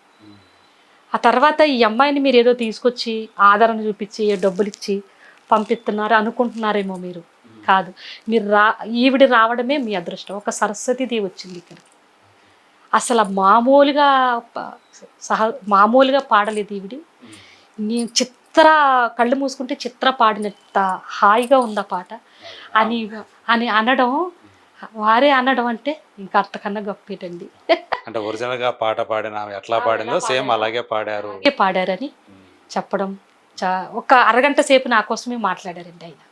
ఆ తర్వాత ఈ అమ్మాయిని మీరు ఏదో తీసుకొచ్చి ఆదరణ చూపించి డబ్బులు ఇచ్చి పంపిస్తున్నారు అనుకుంటున్నారేమో మీరు. కాదు, మీరు ఈవిడి రావడమే మీ అదృష్టం. ఒక సరస్వతీదేవి వచ్చింది ఇక్కడ. అసలు మామూలుగా పాడలేదు ఈవిడి. నేను కళ్ళు మూసుకుంటే చిత్ర పాడినంత హాయిగా ఉంది ఆ పాట అని అనడం, వారే అనడం అంటే ఇంకా అంతకన్నా గొప్పేటండి. అంటే ఒరిజినల్ గా పాట పాడిన ఎట్లా పాడిందో సేమ్ అలాగే పాడారని చెప్పడం. ఒక అరగంట సేపు నా కోసమే మాట్లాడారండి ఆయన.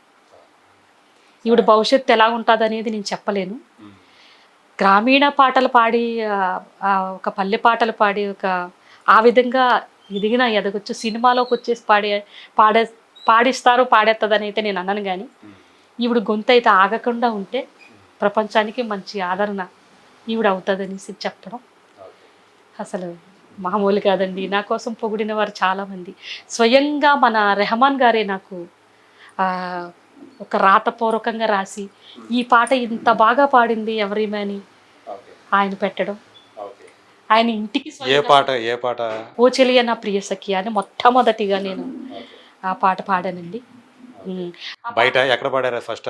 ఈవిడ భవిష్యత్తు ఎలా ఉంటుంది అనేది నేను చెప్పలేను. గ్రామీణ పాటలు పాడి, ఒక పల్లె పాటలు పాడి, ఆ విధంగా ఎదగొచ్చు. సినిమాలోకి వచ్చేసి పాడేస్తుందని అయితే నేను అన్నాను. కానీ ఈవిడ గొంతు అయితే ఆగకుండా ఉంటే ప్రపంచానికి మంచి ఆదరణ ఈవిడ అవుతుందనేసి చెప్పడం అసలు మామూలు కాదండి. నా కోసం పొగిడిన వారు చాలామంది. స్వయంగా మన రెహమాన్ గారే నాకు ఒక రాతపూర్వకంగా రాసి ఈ పాట ఇంత బాగా పాడింది ఎవరిమని ఆయన పెట్టడం. ఆయన ఇంటికి ఏ పాట ఓ చెలియ నా ప్రియ సఖి అని మొట్టమొదటిగా నేను ఆ పాట పాడానండి. బయట ఎక్కడ పాడారా ఫస్ట్?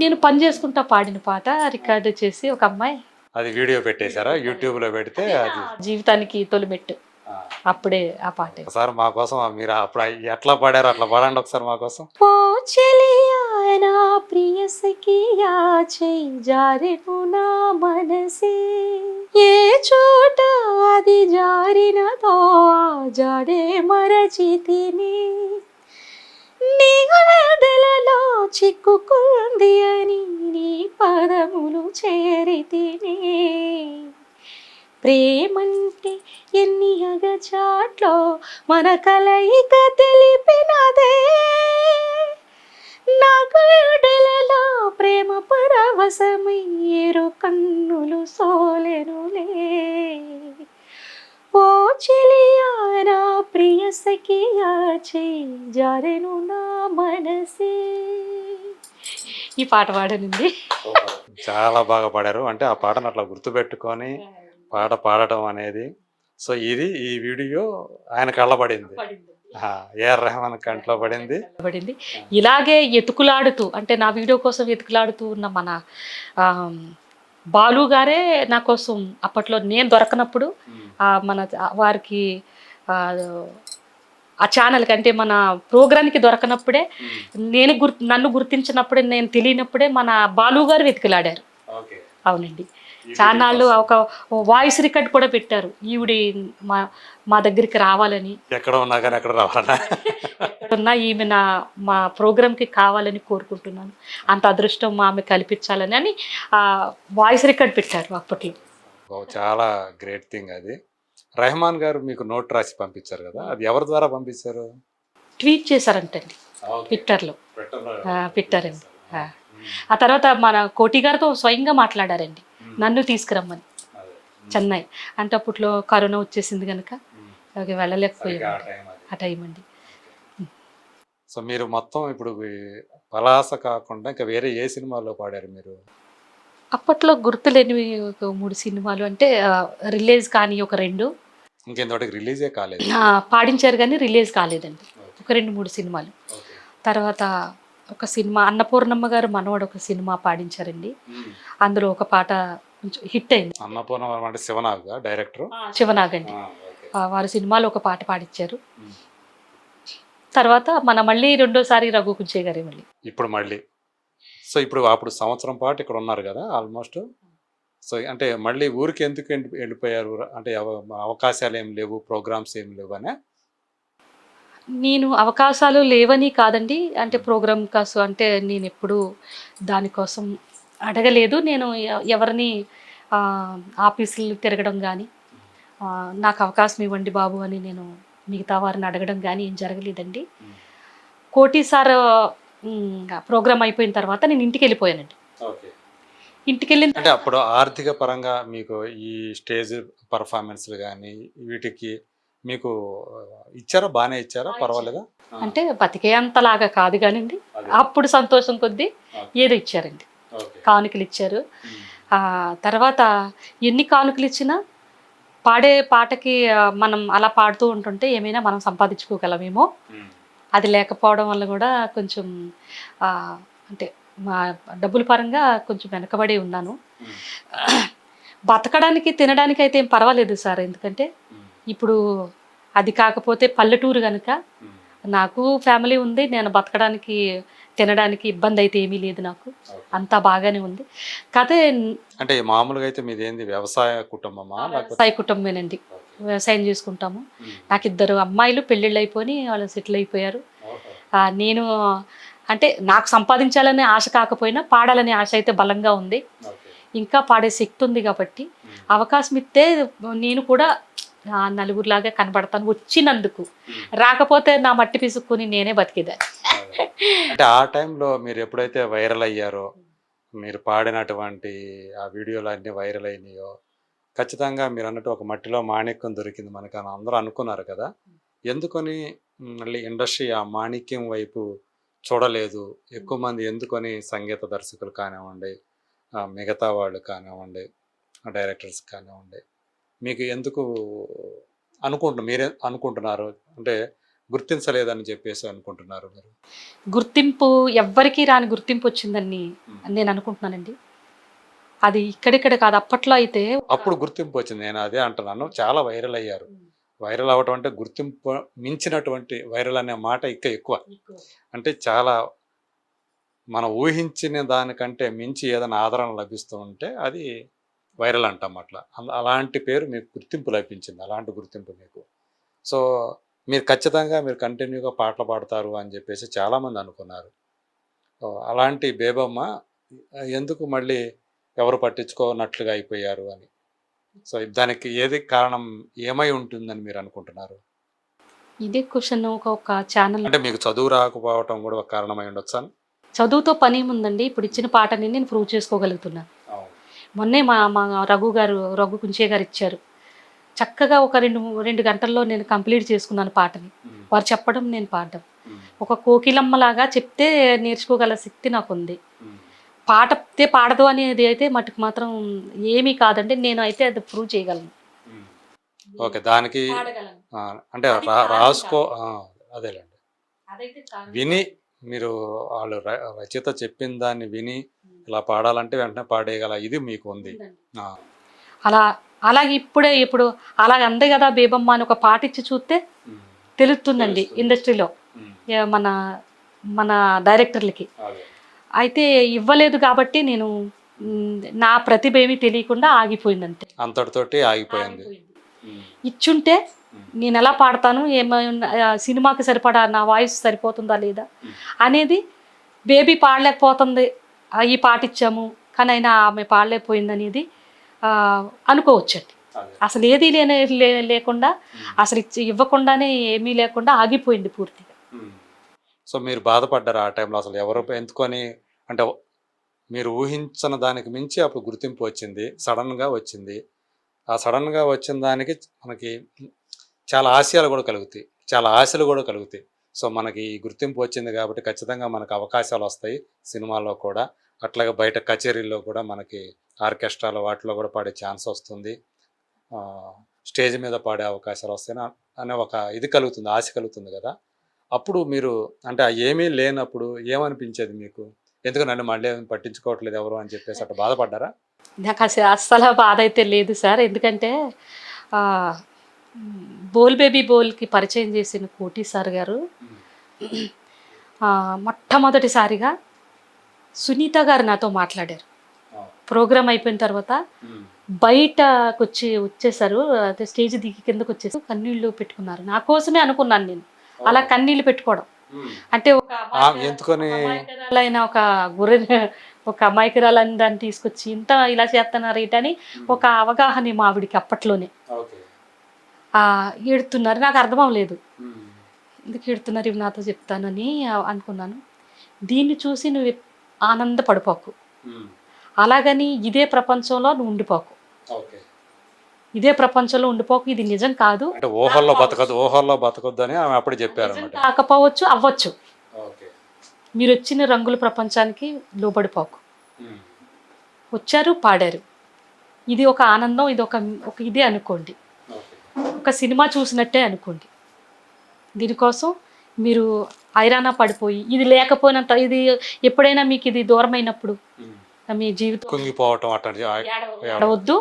నేను పని చేసుకుంటా పాడిన పాట రికార్డు చేసి ఒక అమ్మాయి అది వీడియో పెట్టేశారా? యూట్యూబ్ లో పెడితే అది జీవితానికి తొలిమెట్టు. అప్పుడే ఆ పాట. ఒకసారి మా కోసం మీరు అప్పుడు ఎట్లా పాడారో అట్లా పాడండి ఒకసారి మా కోసం. ఓ చెలియా నా ప్రియ సఖియా చెయ్యి జారెను నా మనసే, ఏ చోట అది జారినదో ఆ జాడే మరచితిని, నీ గొలదలలో చిక్కుకుంది అని నీ పదములు చేరితినే, ప్రేమంటే ఎన్ని అగచాట్లో మన కలయిక తెలిపినదే, నా గుండెలలో ప్రేమ పరవశమయ్యేరు కన్నులు సోలెనులే, ఓ చెలియా నా ప్రియ సఖియా చేయి జారెను నా మనసే. ఈ పాట పాడానండి. చాలా బాగా పాడారు. అంటే ఆ పాటను అట్లా గుర్తుపెట్టుకొని పాట పాడటం అనేది, సో ఇది ఈ వీడియో ఆయన కళ్ళబడింది. ఏఆర్ రెహమాన్ కంట్లో పడింది. పడింది. ఇలాగే ఎతుకులాడుతూ, అంటే నా వీడియో కోసం ఎతుకులాడుతూ ఉన్న మన బాలు గారే నా కోసం అప్పట్లో నేను దొరకనప్పుడు మన వారికి ఆ ఛానల్కి, అంటే మన ప్రోగ్రామ్కి దొరకనప్పుడే, నన్ను గుర్తించినప్పుడే, నేను తెలియనప్పుడే మన బాలు గారు వెతికిలాడారు. అవునండి. ఛానళ్ళు ఒక వాయిస్ రికార్డ్ కూడా పెట్టారు, ఈవిడి మా దగ్గరికి రావాలని, ఎక్కడ ఉన్నా కానీ ఎక్కడ రావాలన్నా ఎక్కడున్నా ఈమె మా ప్రోగ్రామ్కి కావాలని కోరుకుంటున్నాను, అంత అదృష్టం ఆమె కల్పించాలని అని వాయిస్ రికార్డ్ పెట్టారు అప్పట్లో. చాలా గ్రేట్ థింగ్ అది. రెహమాన్ గారు మీకు నోట్ రాసి పంపించారు కదా, అది ఎవరి ద్వారా పంపించారు? ట్వీట్ చేశారంటండి ట్విట్టర్లో, పెట్టారండి. ఆ తర్వాత మన కోటి గారితో స్వయంగా మాట్లాడారండి నన్ను తీసుకురమ్మని చెన్నై. అంటే అప్పట్లో కరోనా వచ్చేసింది కనుక వెళ్ళలేకపోయాను ఆ టైం అండి. సో మీరు మొత్తం ఇప్పుడు పలాస కాకుండా ఇంకా వేరే ఏ సినిమాల్లో పాడారు మీరు? అప్పట్లో గుర్తులేనివి ఒక 3 సినిమాలు, అంటే రిలీజ్ కానీ ఒక 2, ఇంకెంతటికి రిలీజే కాలేదు. పాడించారు కానీ రిలీజ్ కాలేదండి, ఒక 2-3 సినిమాలు. తర్వాత ఒక సినిమా అన్నపూర్ణమ్మ గారు మనవడు ఒక సినిమా పాడించారండి, అందులో ఒక పాట కొంచెం హిట్ అయింది. అన్నపూర్ణమ్మ అంటే శివనాగ్ డైరెక్టర్? శివనాగ్ అండి. వారి సినిమాలో ఒక పాట పాడించారు. తర్వాత మళ్ళీ రెండోసారి రఘు కుంచయ్య గారి ఇప్పుడు మళ్ళీ. సో ఇప్పుడు అప్పుడు సంవత్సరం పాటు ఇక్కడ ఉన్నారు కదా ఆల్మోస్ట్. సో అంటే మళ్ళీ ఊరికి ఎందుకు వెళ్ళిపోయారు? అంటే అవకాశాలు ఏం లేవు, ప్రోగ్రామ్స్ ఏం లేవు అనే? నేను అవకాశాలు లేవని కాదండి, అంటే ప్రోగ్రామ్ కాసు అంటే నేను ఎప్పుడు దానికోసం అడగలేదు. నేను ఎవరిని ఆఫీసులు తిరగడం కానీ, నాకు అవకాశం ఇవ్వండి బాబు అని నేను మిగతా వారిని అడగడం కానీ ఏం జరగలేదండి. కోటి సార్ ప్రోగ్రామ్ అయిపోయిన తర్వాత నేను ఇంటికి వెళ్ళిపోయానండి. ఇంటికి వెళ్ళిన అంటే అప్పుడు ఆర్థిక పరంగా మీకు ఈ స్టేజ్ పర్ఫార్మెన్స్లు కానీ వీటికి మీకు ఇచ్చారా? బాగానే ఇచ్చారా? పర్వాలేదా? అంటే బతికే అంతలాగా కాదు కానివ్వండి, అప్పుడు సంతోషం కొద్దీ ఏదో ఇచ్చారండి, కానుకలు ఇచ్చారు. తర్వాత ఎన్ని కానుకలు ఇచ్చినా పాడే పాటకి మనం అలా పాడుతూ ఉంటుంటే ఏమైనా మనం సంపాదించుకోగలమేమో, అది లేకపోవడం వల్ల కూడా కొంచెం అంటే మా డబ్బుల పరంగా కొంచెం వెనకబడి ఉన్నాను. బతకడానికి తినడానికి అయితే ఏం పర్వాలేదు సార్, ఎందుకంటే ఇప్పుడు అది కాకపోతే పల్లెటూరు కనుక నాకు ఫ్యామిలీ ఉంది, నేను బతకడానికి తినడానికి ఇబ్బంది అయితే ఏమీ లేదు, నాకు అంతా బాగానే ఉంది. కాకపోతే అంటే మామూలుగా అయితే మీది ఏంది, వ్యవసాయ కుటుంబమా? వ్యవసాయ కుటుంబమేనండి, వ్యవసాయం చేసుకుంటాము. నాకు 2 అమ్మాయిలు, పెళ్ళిళ్ళు అయిపోయి వాళ్ళు సెటిల్ అయిపోయారు. నేను అంటే నాకు సంపాదించాలనే ఆశ కాకపోయినా పాడాలనే ఆశ అయితే బలంగా ఉంది, ఇంకా పాడే శక్తి ఉంది. కాబట్టి అవకాశం ఇస్తే నేను కూడా నలుగురిలాగా కనబడతాను వచ్చినందుకు, రాకపోతే నా మట్టి పిసుక్కుని నేనే బతికేదాన్ని. అంటే ఆ టైంలో మీరు ఎప్పుడైతే వైరల్ అయ్యారో, మీరు పాడినటువంటి ఆ వీడియోలు అన్నీ వైరల్ అయినాయో, ఖచ్చితంగా మీరు అన్నట్టు ఒక మట్టిలో మాణిక్యం దొరికింది మనకు అని అందరూ అనుకున్నారు కదా. ఎందుకని మళ్ళీ ఇండస్ట్రీ ఆ మాణిక్యం వైపు చూడలేదు? ఎక్కువ మంది ఎందుకని సంగీత దర్శకులు కానివ్వండి, మిగతా వాళ్ళు కానివ్వండి, డైరెక్టర్స్ కానివ్వండి, మీకు ఎందుకు మీరే అనుకుంటున్నారు అంటే గుర్తించలేదని చెప్పేసి అనుకుంటున్నారు మీరు? గుర్తింపు ఎవ్వరికీ రాని గుర్తింపు వచ్చిందని నేను అనుకుంటున్నానండి. అది ఇక్కడిక్కడ కాదు, అప్పట్లో అయితే అప్పుడు గుర్తింపు వచ్చింది. నేను అదే అంటున్నాను, చాలా వైరల్ అయ్యారు. వైరల్ అవ్వటం అంటే గుర్తింపు మించినటువంటి వైరల్ అనే మాట ఎక్కువ. అంటే చాలా మనం ఊహించిన దానికంటే మించి ఏదైనా ఆదరణ లభిస్తూ ఉంటే అది వైరల్ అంటాం. అట్లా అలాంటి పేరు మీకు గుర్తింపు లభించింది, అలాంటి గుర్తింపు మీకు. సో మీరు ఖచ్చితంగా మీరు కంటిన్యూగా పాటలు పాడతారు అని చెప్పేసి చాలామంది అనుకున్నారు. అలాంటి బేబమ్మ ఎందుకు మళ్ళీ ఎవరు పట్టించుకోనట్లుగా అయిపోయారు అని. సో దానికి ఏది కారణం ఏమై ఉంటుందని మీరు అనుకుంటున్నారు? ఇదే క్వశ్చన్ ఒక ఛానల్. అంటే మీకు చదువు రాకపోవటం కూడా ఒక కారణమై ఉండొచ్చా? చదువుతో పని ఏముందండి, ఇప్పుడు ఇచ్చిన పాటని నేను ప్రూవ్ చేసుకోగలుగుతున్నాను. అవును. మొన్నే మా మా రఘు కుంచే గారు ఇచ్చారు. చక్కగా ఒక 2 గంటల్లో నేను కంప్లీట్ చేసుకున్నాను పాటని. వారు చెప్పడం, నేను పాడడం. ఒక కోకిలమ్మలాగా చెప్తే నేర్చుకోగల శక్తి నాకుంది. పాడితే పాడదు అనేది అయితే మటుకు మాత్రం ఏమీ కాదండి. నేను అయితే అది ప్రూవ్ చేయగలను. ఓకే. దానికి పాడగలను. అంటే అది కారణం రాసుకో కాదు. అదేలేండి. అదైతే కారణం విని కాదు. మీరు వాళ్ళు రచయిత చెప్పిన దాన్ని విని ఇలా పాడాలంటే వెంటనే పాడేయగల ఇది మీకు ఉంది. ఉందండి. ఆ, అలా అలాగే ఇప్పుడు అలాగ అందే కదా బేబమ్మ అని ఒక పాట ఇచ్చి చూస్తే ఉమ్, తెలుస్తుందండి తెలుస్తుంది. ఇండస్ట్రీలో ఉమ్, మన మన డైరెక్టర్లకి. అదే. అయితే ఇవ్వలేదు కాబట్టి నేను నా ప్రతిభ ఏమీ తెలియకుండా ఆగిపోయింది అంతే. అంతటితోటి ఆగిపోయింది. ఆగిపోయింది. ఉమ్, ఇచ్చుంటే ఉమ్, నేను ఎలా పాడతాను, ఏమైనా సినిమాకి సరిపడా నా వాయిస్ సరిపోతుందా లేదా ఉమ్, అనేది. బేబీ పాడలేకపోతుంది, ఈ పాట ఇచ్చాము కానీ అయినా ఆమె పాడలేకపోయింది అనేది అనుకోవచ్చండి. అదే. అసలు ఏదీ లేకుండా, అసలు ఇవ్వకుండానే ఏమీ లేకుండా ఆగిపోయింది పూర్తిగా. ఉమ్. సో మీరు బాధపడ్డారు ఆ టైంలో అసలు ఎవరు ఎందుకొని అంటే మీరు ఊహించిన దానికి మించి అప్పుడు గుర్తింపు వచ్చింది, సడన్గా వచ్చింది. ఆ సడన్గా వచ్చిన దానికి మనకి చాలా ఆశయాలు కూడా కలుగుతాయి, చాలా ఆశలు కూడా కలుగుతాయి. సో మనకి ఈ గుర్తింపు వచ్చింది కాబట్టి ఖచ్చితంగా మనకు అవకాశాలు వస్తాయి సినిమాల్లో కూడా, అట్లాగే బయట కచేరీల్లో కూడా మనకి ఆర్కెస్ట్రాలో వాటిలో కూడా పాడే ఛాన్స్ వస్తుంది, ఆ, స్టేజ్ మీద పాడే అవకాశాలు వస్తాయి అనే ఒక ఇది కలుగుతుంది, ఆశ కలుగుతుంది కదా. అప్పుడు మీరు అంటే ఏమీ లేనప్పుడు ఏమనిపించేది మీకు? ఎందుకు నన్ను మళ్ళీ పట్టించుకోవట్లేదు ఎవరు అని చెప్పేసి అట్లా బాధపడ్డారా? నాకు అస్సలు బాధ అయితే లేదు సార్. ఎందుకంటే ఆ, బోల్ బేబీ బోల్కి పరిచయం చేసిన కోటి సార్ గారు మొట్టమొదటిసారిగా సునీత గారు నాతో మాట్లాడారు. ప్రోగ్రామ్ అయిపోయిన తర్వాత బయటకు వచ్చేసారు, అదే స్టేజ్ దిగి కిందకు వచ్చేసి కన్నీళ్ళు పెట్టుకున్నారు. నా కోసమే అనుకున్నాను నేను అలా కన్నీళ్ళు పెట్టుకోవడం. అంటే ఒక ఎందుకని? అమాయకురాలైన ఒక గొర్రె, ఒక అమాయకురాలని దాన్ని తీసుకొచ్చి ఇంత ఇలా చేస్తున్నారు ఏంటని ఒక అవగాహన మా ఆవిడికి అప్పట్లోనే. ఏడుతున్నారు, నాకు అర్థం అవ్వలేదు ఎందుకు ఏడుతున్నారు ఇవి నాతో చెప్తానని అనుకున్నాను. దీన్ని చూసి నువ్వు ఆనందపడిపోకు, అలాగని ఇదే ప్రపంచంలో నువ్వు ఉండిపోకు, ఇదే ప్రపంచంలో ఉండిపోకు, ఇది నిజం కాదు, అంటే ఊహల్లో బతకొద్దు అని ఆమె అప్పుడు చెప్పారు. కాకపోవచ్చు అవ్వచ్చు, మీరు వచ్చిన రంగుల ప్రపంచానికి లోబడిపోకు. వచ్చారు, పాడారు, ఇది ఒక ఆనందం, ఇది ఒక ఇదే అనుకోండి, ఒక సినిమా చూసినట్టే అనుకోండి. దీనికోసం మీరు ఐరానా పడిపోయి ఇది లేకపోయినంత, ఇది ఎప్పుడైనా మీకు ఇది దూరమైనప్పుడు మీ జీవితం కుంగిపోవటం ఏడవద్దు,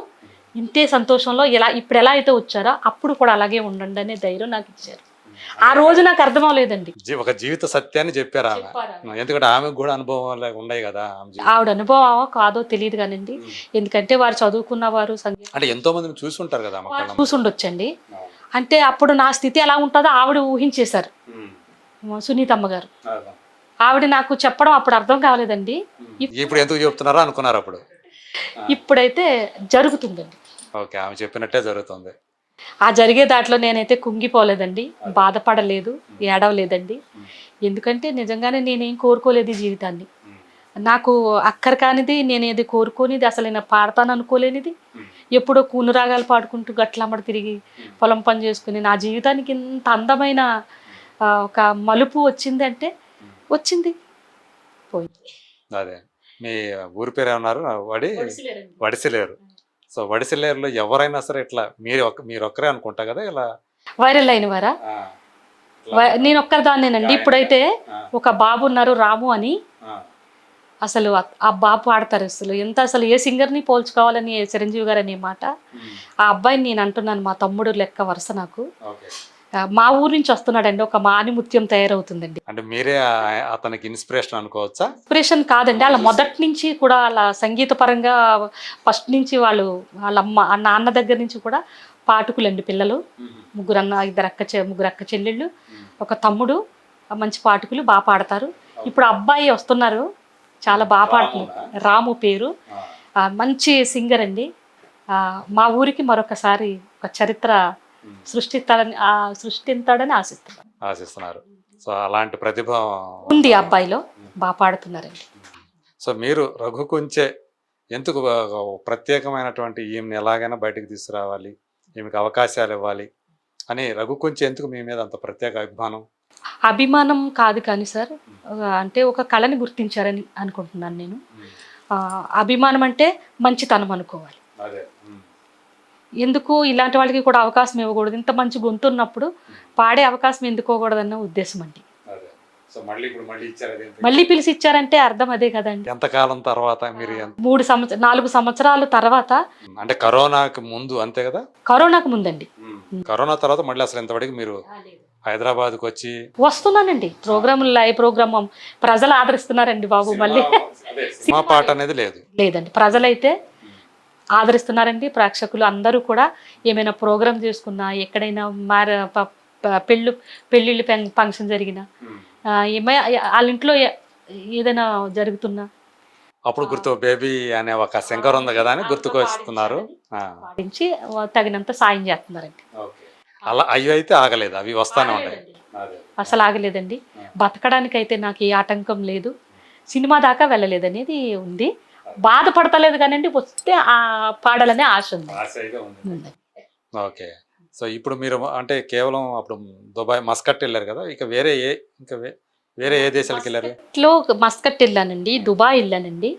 ఇంతే సంతోషంలో ఇప్పుడు ఎలా అయితే వచ్చారో అప్పుడు కూడా అలాగే ఉండండి అనే ధైర్యం నాకు ఇచ్చారు. ఆ రోజు నాకు అర్థం అవ్వలేదండి. ఒక జీవిత సత్యాన్ని చెప్పారు ఆమె, ఎందుకంటే ఆమెకు కూడా అనుభవం ఉన్నాయి కదా. ఆవిడ అనుభవం కాదో తెలియదు కానండి, ఎందుకంటే వారు చదువుకున్న వారు, అంటే ఎంతో మందిని చూసి ఉంటారు కదా, చూసుండొచ్చండి. అంటే అప్పుడు నా స్థితి ఎలా ఉంటుందో ఆవిడ ఊహించేశారు, సునీతమ్మ గారు. ఆవిడ నాకు చెప్పడం అప్పుడు అర్థం కాలేదండి. ఇప్పుడు ఎందుకు చెప్తున్నారో అనుకున్నారు అప్పుడు. ఇప్పుడైతే జరుగుతుందండి. ఓకే, ఆమె చెప్పినట్టే జరుగుతుంది. ఆ జరిగే దాంట్లో నేనైతే కుంగిపోలేదండి, బాధపడలేదు, ఏడవలేదండి. ఎందుకంటే నిజంగానే నేనేం కోరుకోలేదు ఈ జీవితాన్ని. నాకు అక్కర కానిది, నేనేది కోరుకోనిది, అసలు నేను పాడతాను అనుకోలేనిది, ఎప్పుడో కూనురాగాలు పాడుకుంటూ గట్లమ్మడి తిరిగి పొలం పని చేసుకుని నా జీవితానికి ఇంత అందమైన ఒక మలుపు వచ్చింది అంటే వచ్చింది, పోయింది. అదే మీ ఊరి పేరు ఏమన్నారు? వడిసిలేరు. సో వడిసిలేరులో ఎవరైనా సరే ఇట్లా మీరు ఒక్కరే అనుకుంటా కదా ఇలా వైరల్ అయిన వారా? నేను ఒక్కరిదాన్నేనండి. ఇప్పుడైతే ఒక బాబు ఉన్నారు రాము అని, అసలు ఆ బాబు పాడతారు, అసలు ఏ సింగర్ని పోల్చుకోవాలని చిరంజీవి గారు అనే మాట. ఆ అబ్బాయిని నేను అంటున్నాను, మా తమ్ముడు లెక్క వరుస నాకు. మా ఊరు నుంచి వస్తున్నాడండి, ఒక మానిముత్యం తయారవుతుందండి. అంటే మీరే అతనికి ఇన్స్పిరేషన్ అనుకోవచ్చా? ఇన్స్పిరేషన్ కాదండి, వాళ్ళ మొదటి నుంచి కూడా వాళ్ళ సంగీత పరంగా ఫస్ట్ నుంచి వాళ్ళ నాన్న దగ్గర నుంచి కూడా పాటుకులండి పిల్లలు, ముగ్గురు అక్క చెల్లెళ్ళు, ఒక తమ్ముడు, మంచి పాటుకులు, బాగా పాడతారు. ఇప్పుడు అబ్బాయి వస్తున్నారు, చాలా బాగా పాడుతున్నారు, రాము పేరు, మంచి సింగర్ అండి. మా ఊరికి మరొకసారి ఒక చరిత్ర సృష్టిస్తాడని ఆశిస్తున్నారు. సో అలాంటి ప్రతిభ ఉంది అబ్బాయిలో, బాగా పాడుతున్నారండి. సో మీరు రఘు కుంచే ఎందుకు ప్రత్యేకమైనటువంటి ఈమెను ఎలాగైనా బయటకు తీసుకురావాలి, ఈమెకు అవకాశాలు ఇవ్వాలి అని రఘు కుంచే ఎందుకు మీ మీద అంత ప్రత్యేక అభిమానం కాదు కానీ సార్, అంటే ఒక కళని గుర్తించారని అనుకుంటున్నాను నేను. అభిమానం అంటే మంచితనం అనుకోవాలి. ఎందుకు ఇలాంటి వాళ్ళకి కూడా అవకాశం ఇవ్వకూడదు? ఇంత మంచి గొంతు ఉన్నప్పుడు పాడే అవకాశం ఎందుకోకూడదన్న ఉద్దేశం అండి. మళ్ళీ పిలిచి ఇచ్చారంటే అర్థం అదే కదండి. ఎంతకాలం తర్వాత మీరు 4 సంవత్సరాల తర్వాత, అంటే కరోనాకి ముందు అంతే కదా? కరోనాకు ముందండి. కరోనా తర్వాత మళ్ళీ అసలు ఎంతవరకు మీరు హైదరాబాద్కి వచ్చి వస్తున్నానండి, లైవ్ ప్రోగ్రామ్ ప్రజలు ఆదరిస్తున్నారండి బాబు. మళ్ళీ సినిమా పాట అనేది లేదండి, ప్రజలైతే ఆదరిస్తున్నారండి. ప్రేక్షకులు అందరూ కూడా ఏమైనా ప్రోగ్రామ్ చేసుకున్నా, ఎక్కడైనా పెళ్ళిళ్ళు ఫంక్షన్ జరిగినా, వాళ్ళ ఇంట్లో ఏదైనా జరుగుతున్నా అప్పుడు గుర్తు బేబీ అనే ఒక సింగర్ ఉంది కదా అని గుర్తుకు వస్తున్నారు, పాటించి తగినంత సాయం చేస్తున్నారండి. అలా అవి అయితే ఆగలేదు, అవి వస్తానే ఉన్నాయి, అసలు ఆగలేదండి. బతకడానికి అయితే నాకు ఏ ఆటంకం లేదు, సినిమా దాకా వెళ్ళలేదనేది ఉంది. బాధపడతలేదు కానండి, వస్తే పాడాలనే ఆశ ఉంది. ఓకే. సో ఇప్పుడు మీరు అంటే కేవలం అప్పుడు దుబాయ్ మస్కట్ వెళ్ళారు కదా, ఇక వేరే ఏ దేశాలకు వెళ్ళారు? మస్కట్ వెళ్ళానండి, దుబాయ్ వెళ్ళానండి,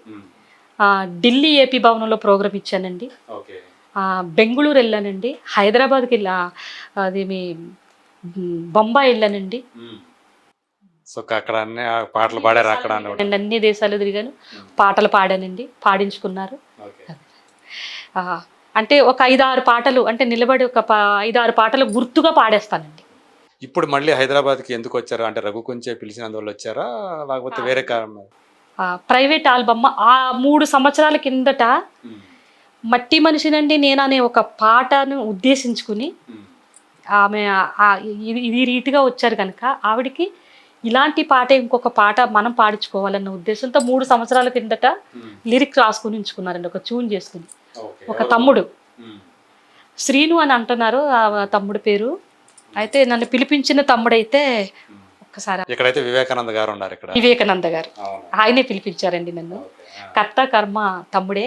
ఢిల్లీ ఏపీ భవనంలో ప్రోగ్రామ్ ఇచ్చానండి, బెంగళూరు వెళ్ళానండి, హైదరాబాద్కి వెళ్ళా, అదేమి బొంబాయి వెళ్ళానండి. సో అక్కడ అన్ని పాటలు పాడారు అక్కడ? అన్ని దేశాలు తిరిగాను, పాటలు పాడానండి, పాడించుకున్నారు. అంటే ఒక 5-6 పాటలు, అంటే నిలబడి ఒక 5-6 పాటలు గుర్తుగా పాడేస్తానండి. ఇప్పుడు మళ్ళీ హైదరాబాద్కి ఎందుకు వచ్చారు? అంటే రఘు కుంచే పిలిచినందువల్ల వచ్చారా, లేకపోతే వేరే కారణం? ప్రైవేట్ ఆల్బమ్ 3 సంవత్సరాల కిందట మట్టి మనిషినండి నేననే ఒక పాటను ఉద్దేశించుకుని ఆమె ఇది రీతిగా వచ్చారు కనుక ఆవిడికి ఇలాంటి పాట, ఇంకొక పాట మనం పాడించుకోవాలన్న ఉద్దేశంతో 3 సంవత్సరాల కిందట లిరిక్ రాసుకుని ఉంచుకున్నారండి, ఒక ట్యూన్ చేసుకుని. ఒక తమ్ముడు శ్రీను అని అంటున్నారు ఆ తమ్ముడు పేరు. అయితే నన్ను పిలిపించిన తమ్ముడైతే ఒక్కసారి ఇక్కడైతే వివేకానంద గారు ఉన్నారు, ఇక్కడ వివేకానంద గారు, ఆయనే పిలిపించారండి నన్ను. కర్త కర్మ తమ్ముడే.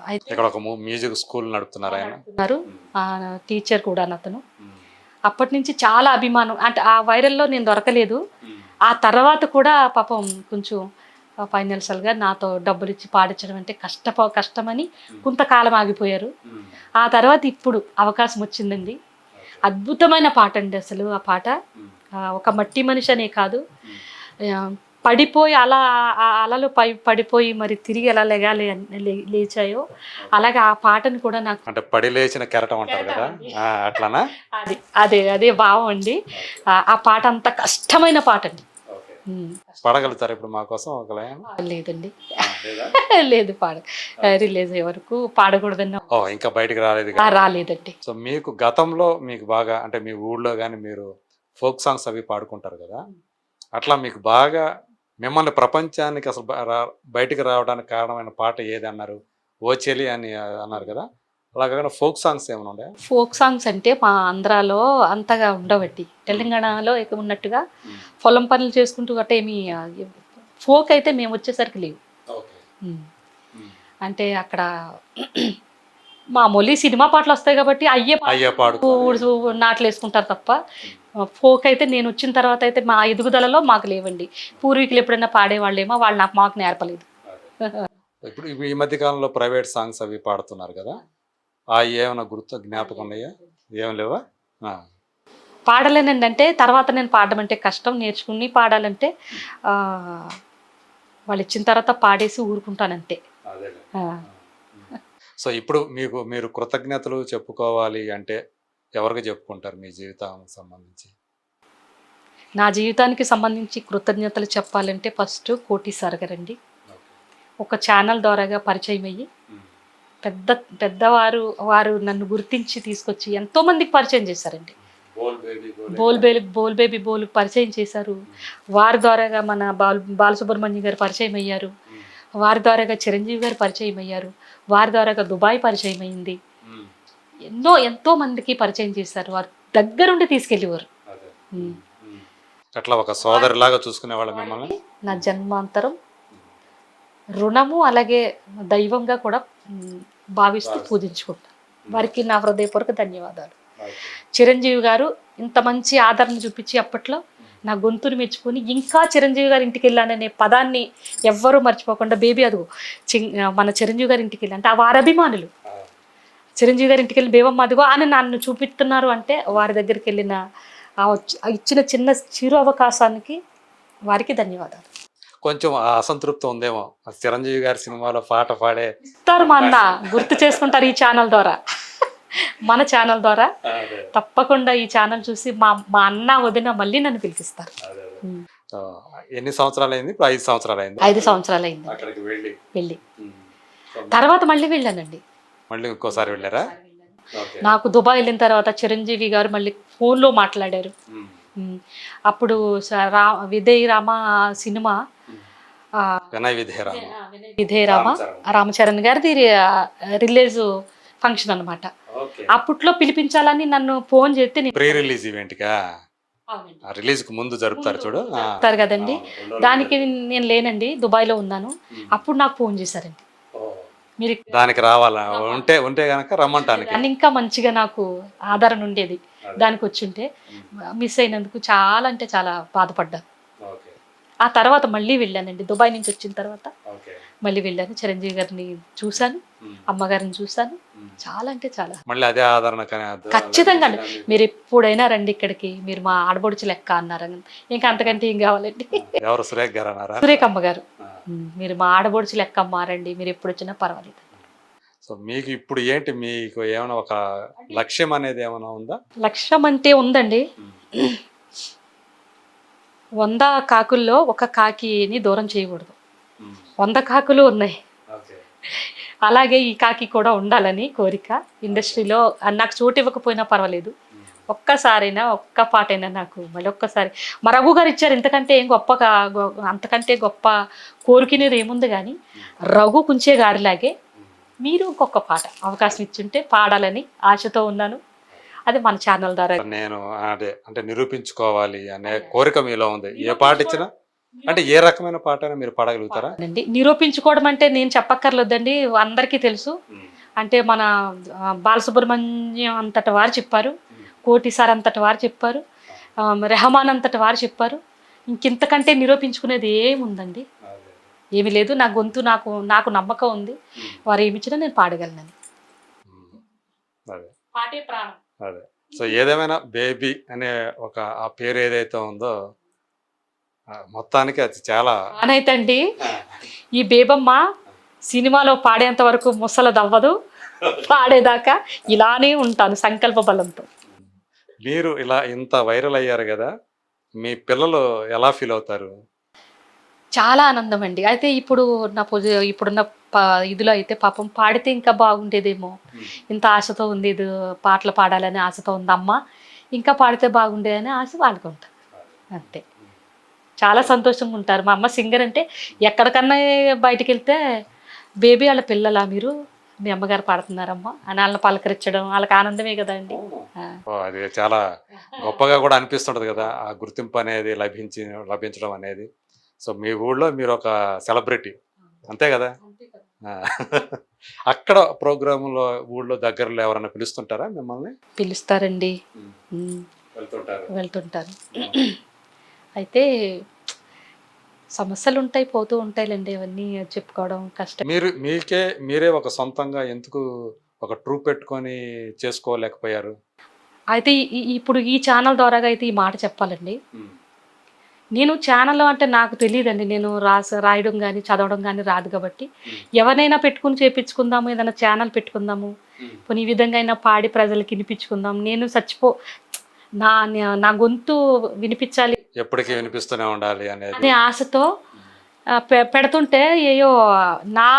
అయితే ఇక్కడ ఒక మ్యూజిక్ స్కూల్ నడుపుతున్నారు, టీచర్ కూడా అతను. అప్పటి నుంచి చాలా అభిమానం, అంటే ఆ వైరల్లో నేను దొరకలేదు. ఆ తర్వాత కూడా పాపం కొంచెం ఫైనాన్షియల్గా నాతో డబ్బులు ఇచ్చి పాడించడం అంటే కష్టమని కొంతకాలం ఆగిపోయారు. ఆ తర్వాత ఇప్పుడు అవకాశం వచ్చిందండి. అద్భుతమైన పాట అండి అసలు. ఆ పాట ఒక మట్టి మనిషి అనే కాదు, పడిపోయి అలలు పడిపోయి మరి తిరిగి ఎలా లేచాయో అలాగే ఆ పాటను కూడా నాకు, అంటే పడి లేచిన కెరటం అంటారు కదా అట్లానా? అదే భావం అండి. ఆ పాట అంత కష్టమైన పాట అండి. పాడగలుగుతారు ఇప్పుడు మా కోసం ఒక లైన్? లేదండి, లేదు, రిలీజ్ అయ్యే వరకు పాడకూడదని. ఇంకా బయటకు రాలేదండి. సో మీకు గతంలో మీకు బాగా, అంటే మీ ఊళ్ళో కానీ మీరు ఫోక్ సాంగ్స్ అవి పాడుకుంటారు కదా, అట్లా మీకు బాగా మిమ్మల్ని ప్రపంచానికి అసలు బయటికి రావడానికి కారణమైన పాట ఏది అన్నారు? ఓ చెలి అని అన్నారు కదా, అలాగే ఫోక్ సాంగ్స్ ఏమైనా ఉండే? ఫోక్ సాంగ్స్ అంటే మా ఆంధ్రాలో అంతగా ఉండవట్టి, తెలంగాణలో ఎక్కువ ఉన్నట్టుగా పొలం పనులు చేసుకుంటూ గట్ట ఏమి ఫోక్ అయితే మేము వచ్చేసరికి లేవు. అంటే అక్కడ మామూలు సినిమా పాటలు వస్తాయి కాబట్టి అయ్యే నాట్లు వేసుకుంటారు తప్ప ఫోక్ అయితే నేను వచ్చిన తర్వాత అయితే మా ఎదుగుదలలో మాకు లేవండి. పూర్వీకులు ఎప్పుడైనా పాడేవాళ్ళేమో, వాళ్ళు మాకు నేర్పలేదు. ఇప్పుడు ఈ మధ్య కాలంలో ప్రైవేట్ సాంగ్స్ అవి పాడుతున్నారు కదా, ఏమైనా జ్ఞాపకం ఉన్నాయా? ఏం లేవా? పాడలేనండి, అంటే తర్వాత నేను పాడడం అంటే కష్టం, నేర్చుకుని పాడాలంటే వాళ్ళు ఇచ్చిన తర్వాత పాడేసి ఊరుకుంటానంతే. సో ఇప్పుడు మీరు కృతజ్ఞతలు చెప్పుకోవాలి అంటే ఎవరికి చెప్పుకుంటారు మీ జీవితానికి సంబంధించి? నా జీవితానికి సంబంధించి కృతజ్ఞతలు చెప్పాలంటే ఫస్ట్ కోటి సార్ గారండి. ఒక ఛానల్ ద్వారాగా పరిచయం అయ్యి పెద్ద పెద్దవారు వారు నన్ను గుర్తించి తీసుకొచ్చి ఎంతో మందికి పరిచయం చేశారండి. బోల్ బేబీ బోల్ పరిచయం చేశారు. వారి ద్వారాగా మన బాలసుబ్రహ్మణ్యం గారు పరిచయం అయ్యారు. వారి ద్వారాగా చిరంజీవి గారు పరిచయం అయ్యారు. వారి ద్వారాగా దుబాయ్ పరిచయం అయింది. ఎంతో మందికి పరిచయం చేశారు. వారు దగ్గరుండి తీసుకెళ్ళేవారు. అట్లా ఒక సోదరిలాగా చూసుకునేవాళ్ళు మిమ్మల్ని. నా జన్మాంతరం రుణము అలాగే దైవంగా కూడా భావిస్తూ పూజించుకుంటాను. వారికి నా హృదయపూర్వక ధన్యవాదాలు. చిరంజీవి గారు ఇంత మంచి ఆదరణ చూపించి అప్పట్లో నా గొంతుని మెచ్చుకొని ఇంకా చిరంజీవి గారి ఇంటికి వెళ్ళాననే పదాన్ని ఎవ్వరూ మర్చిపోకుండా బేబీ అదుగు మన చిరంజీవి గారి ఇంటికి వెళ్ళి అంటే వారి అభిమానులు చిరంజీవి గారి ఇంటికి వెళ్ళి బేబమ్మ అదిగో అని నన్ను చూపిస్తున్నారు అంటే వారి దగ్గరికి వెళ్ళిన ఇచ్చిన చిన్న చిరు అవకాశానికి వారికి ధన్యవాదాలు. కొంచెం అసంతృప్తి ఉందేమో చిరంజీవి గారి సినిమాలో పాట పాడే ఇస్తారు మా అన్న గుర్తు చేసుకుంటారు ఈ ఛానల్ ద్వారా మన ఛానల్ ద్వారా తప్పకుండా ఈ ఛానల్ చూసి మా అన్న వదిన మళ్ళీ నన్ను పిలిపిస్తారు. ఎన్ని సంవత్సరాలు అయింది? ఇప్పుడు 5 సంవత్సరాలు అయింది. 5 సంవత్సరాలు అయింది అక్కడికి వెళ్ళి తర్వాత మళ్ళీ వెళ్ళానండి. మళ్ళీ ఇంకోసారి వెళ్ళారా? నాకు దుబాయ్ వెళ్ళిన తర్వాత చిరంజీవి గారు మళ్ళీ ఫోన్లో మాట్లాడారు. అప్పుడు విధేయ రామ సినిమా విధేయ రామ రామచరణ్ గారిది రిలీజ్ ఫంక్షన్ అన్నమాట. అప్పట్లో పిలిపించాలని నన్ను ఫోన్ చేస్తే ప్రీ రిలీజ్ ఈవెంట్ గా రిలీజ్ కు ముందు జరుపుతారు చూడు కదండి. దానికి నేను లేనండి, దుబాయ్ లో ఉన్నాను. అప్పుడు నాకు ఫోన్ చేశారండి, మీరు దానికి రావాలా ఉంటే గనక రమ్మంటానికి. దాన్ని ఇంకా మంచిగా నాకు ఆదరణ ఉండేది. దానికి వచ్చుంటే మిస్ అయినందుకు చాలా అంటే చాలా బాధపడ్డాను. ఆ తర్వాత మళ్ళీ వెళ్ళానండి, దుబాయ్ నుంచి వచ్చిన తర్వాత మళ్ళీ వెళ్ళాను. చిరంజీవి గారిని చూశాను, అమ్మగారిని చూశాను. చాలా అంటే చాలా మళ్ళీ అదే ఆదరణ. ఖచ్చితంగా మీరు ఎప్పుడైనా రండి ఇక్కడికి, మీరు మా ఆడబొడుచు లెక్క అన్నారు. ఇంకా అంతకంటే ఏం కావాలండి. ఎవరు? సురేఖ గారు అన్నారా? సురేఖ అమ్మగారు, మీరు మా ఆడబొడుచు లెక్క మారండి, మీరు ఎప్పుడు వచ్చినా పర్వాలేదు. సో మీకు ఇప్పుడు ఏంటి, మీకు ఏమైనా ఒక లక్ష్యం అనేది ఏమైనా ఉందా? లక్ష్యం అంటే ఉందండి. 100 కాకుల్లో ఒక కాకిని దూరం చేయకూడదు. 100 కాకులు ఉన్నాయి, అలాగే ఈ కాకి కూడా ఉండాలని కోరిక. ఇండస్ట్రీలో నాకు చోటు ఇవ్వకపోయినా పర్వాలేదు, ఒక్కసారైనా ఒక్క పాటైనా నాకు మళ్ళీ ఒక్కసారి మా రఘు గారు ఇచ్చారు. ఇంతకంటే ఏం అంతకంటే గొప్ప కోరికనేది ఏముంది. కానీ రఘు కుంచే గారిలాగే మీరు ఇంకొక పాట అవకాశం ఇచ్చుంటే పాడాలని ఆశతో ఉన్నాను. అది మన ఛానల్ ద్వారా నేను అంటే నిరూపించుకోవాలి అనే కోరిక మీలో ఉంది. ఏ పాట ఇచ్చినా అంటే ఏ రకమైన పాట అయినా మీరు పాడగలుగుతారా? అండి, నిరూపించుకోవడం అంటే నేను చెప్పక్కర్లేదండి, అందరికీ తెలుసు. అంటే మన బాలసుబ్రహ్మణ్యం అంతటి వారు చెప్పారు, కోటి సార్ అంతటి వారు చెప్పారు, రెహమాన్ అంతటి వారు చెప్పారు. ఇంకింతకంటే నిరూపించుకునేది ఏముందండి, ఏమి లేదు. నా గొంతు నాకు నమ్మకం ఉంది, వారు ఏమిచ్చినా నేను పాడగలనని. పాటే ప్రాణం. అదే. సో ఏదేమైనా బేబీ అనే ఒక ఆ పేరు ఏదైతే ఉందో మొత్తానికి అది చాలా అనైతండి. ఈ బేబమ్మ సినిమాలో పాడేంత వరకు ముసలదవ్వదు, పాడేదాకా ఇలానే ఉంటాను సంకల్ప బలంతో. మీరు ఇలా ఇంత వైరల్ అయ్యారు కదా, మీ పిల్లలు ఎలా ఫీల్ అవుతారు? చాలా ఆనందం అండి. అయితే ఇప్పుడున్న ఇదిలో అయితే పాపం పాడితే ఇంకా బాగుండేదేమో, ఇంత ఆశతో ఉంది, ఇది పాటలు పాడాలని ఆశతో ఉంది అమ్మ, ఇంకా పాడితే బాగుండేదని ఆశ వాళ్ళకుంటారు. అంతే, చాలా సంతోషంగా ఉంటారు. మా అమ్మ సింగర్ అంటే ఎక్కడికన్నా బయటికి వెళ్తే బేబీ వాళ్ళ పిల్లలా మీరు, మీ అమ్మగారు పాడుతున్నారమ్మా అని వాళ్ళని పలకరించడం వాళ్ళకి ఆనందమే కదండి. అది చాలా గొప్పగా కూడా అనిపిస్తుంటది కదా, ఆ గుర్తింపు అనేది లభించడం అనేది. సో మీ ఊళ్ళో మీరు ఒక సెలబ్రిటీ, అంతే కదా? అక్కడ ప్రోగ్రాంలో ఊళ్ళో దగ్గరలో ఎవరైనా పిలుస్తుంటారా మిమ్మల్ని? పిలుస్తారండి, వెళ్తుంటారు. అయితే సమస్యలు ఉంటాయి, పోతూ ఉంటాయిలేండి, అవన్నీ చెప్పుకోవడం కష్టం. మీరే ఒక సొంతంగా ఎందుకు ఒక ట్రూ పెట్టుకొని చేసుకోలేకపోయారు? అయితే ఇప్పుడు ఈ ఛానల్ ద్వారాగా అయితే ఈ మాట చెప్పాలండి. నేను ఛానల్ అంటే నాకు తెలియదండి, నేను రాయడం కానీ చదవడం కానీ రాదు కాబట్టి ఎవరినైనా పెట్టుకుని చేపించుకుందాము, ఏదైనా ఛానల్ పెట్టుకుందాము, కొన్ని ఈ విధంగా అయినా పాడి ప్రజలకి వినిపించుకుందాం. నేను నా గొంతు వినిపించాలి, ఎప్పటికీ వినిపిస్తూనే ఉండాలి అనే ఆశతో పెడుతుంటే ఏయో నా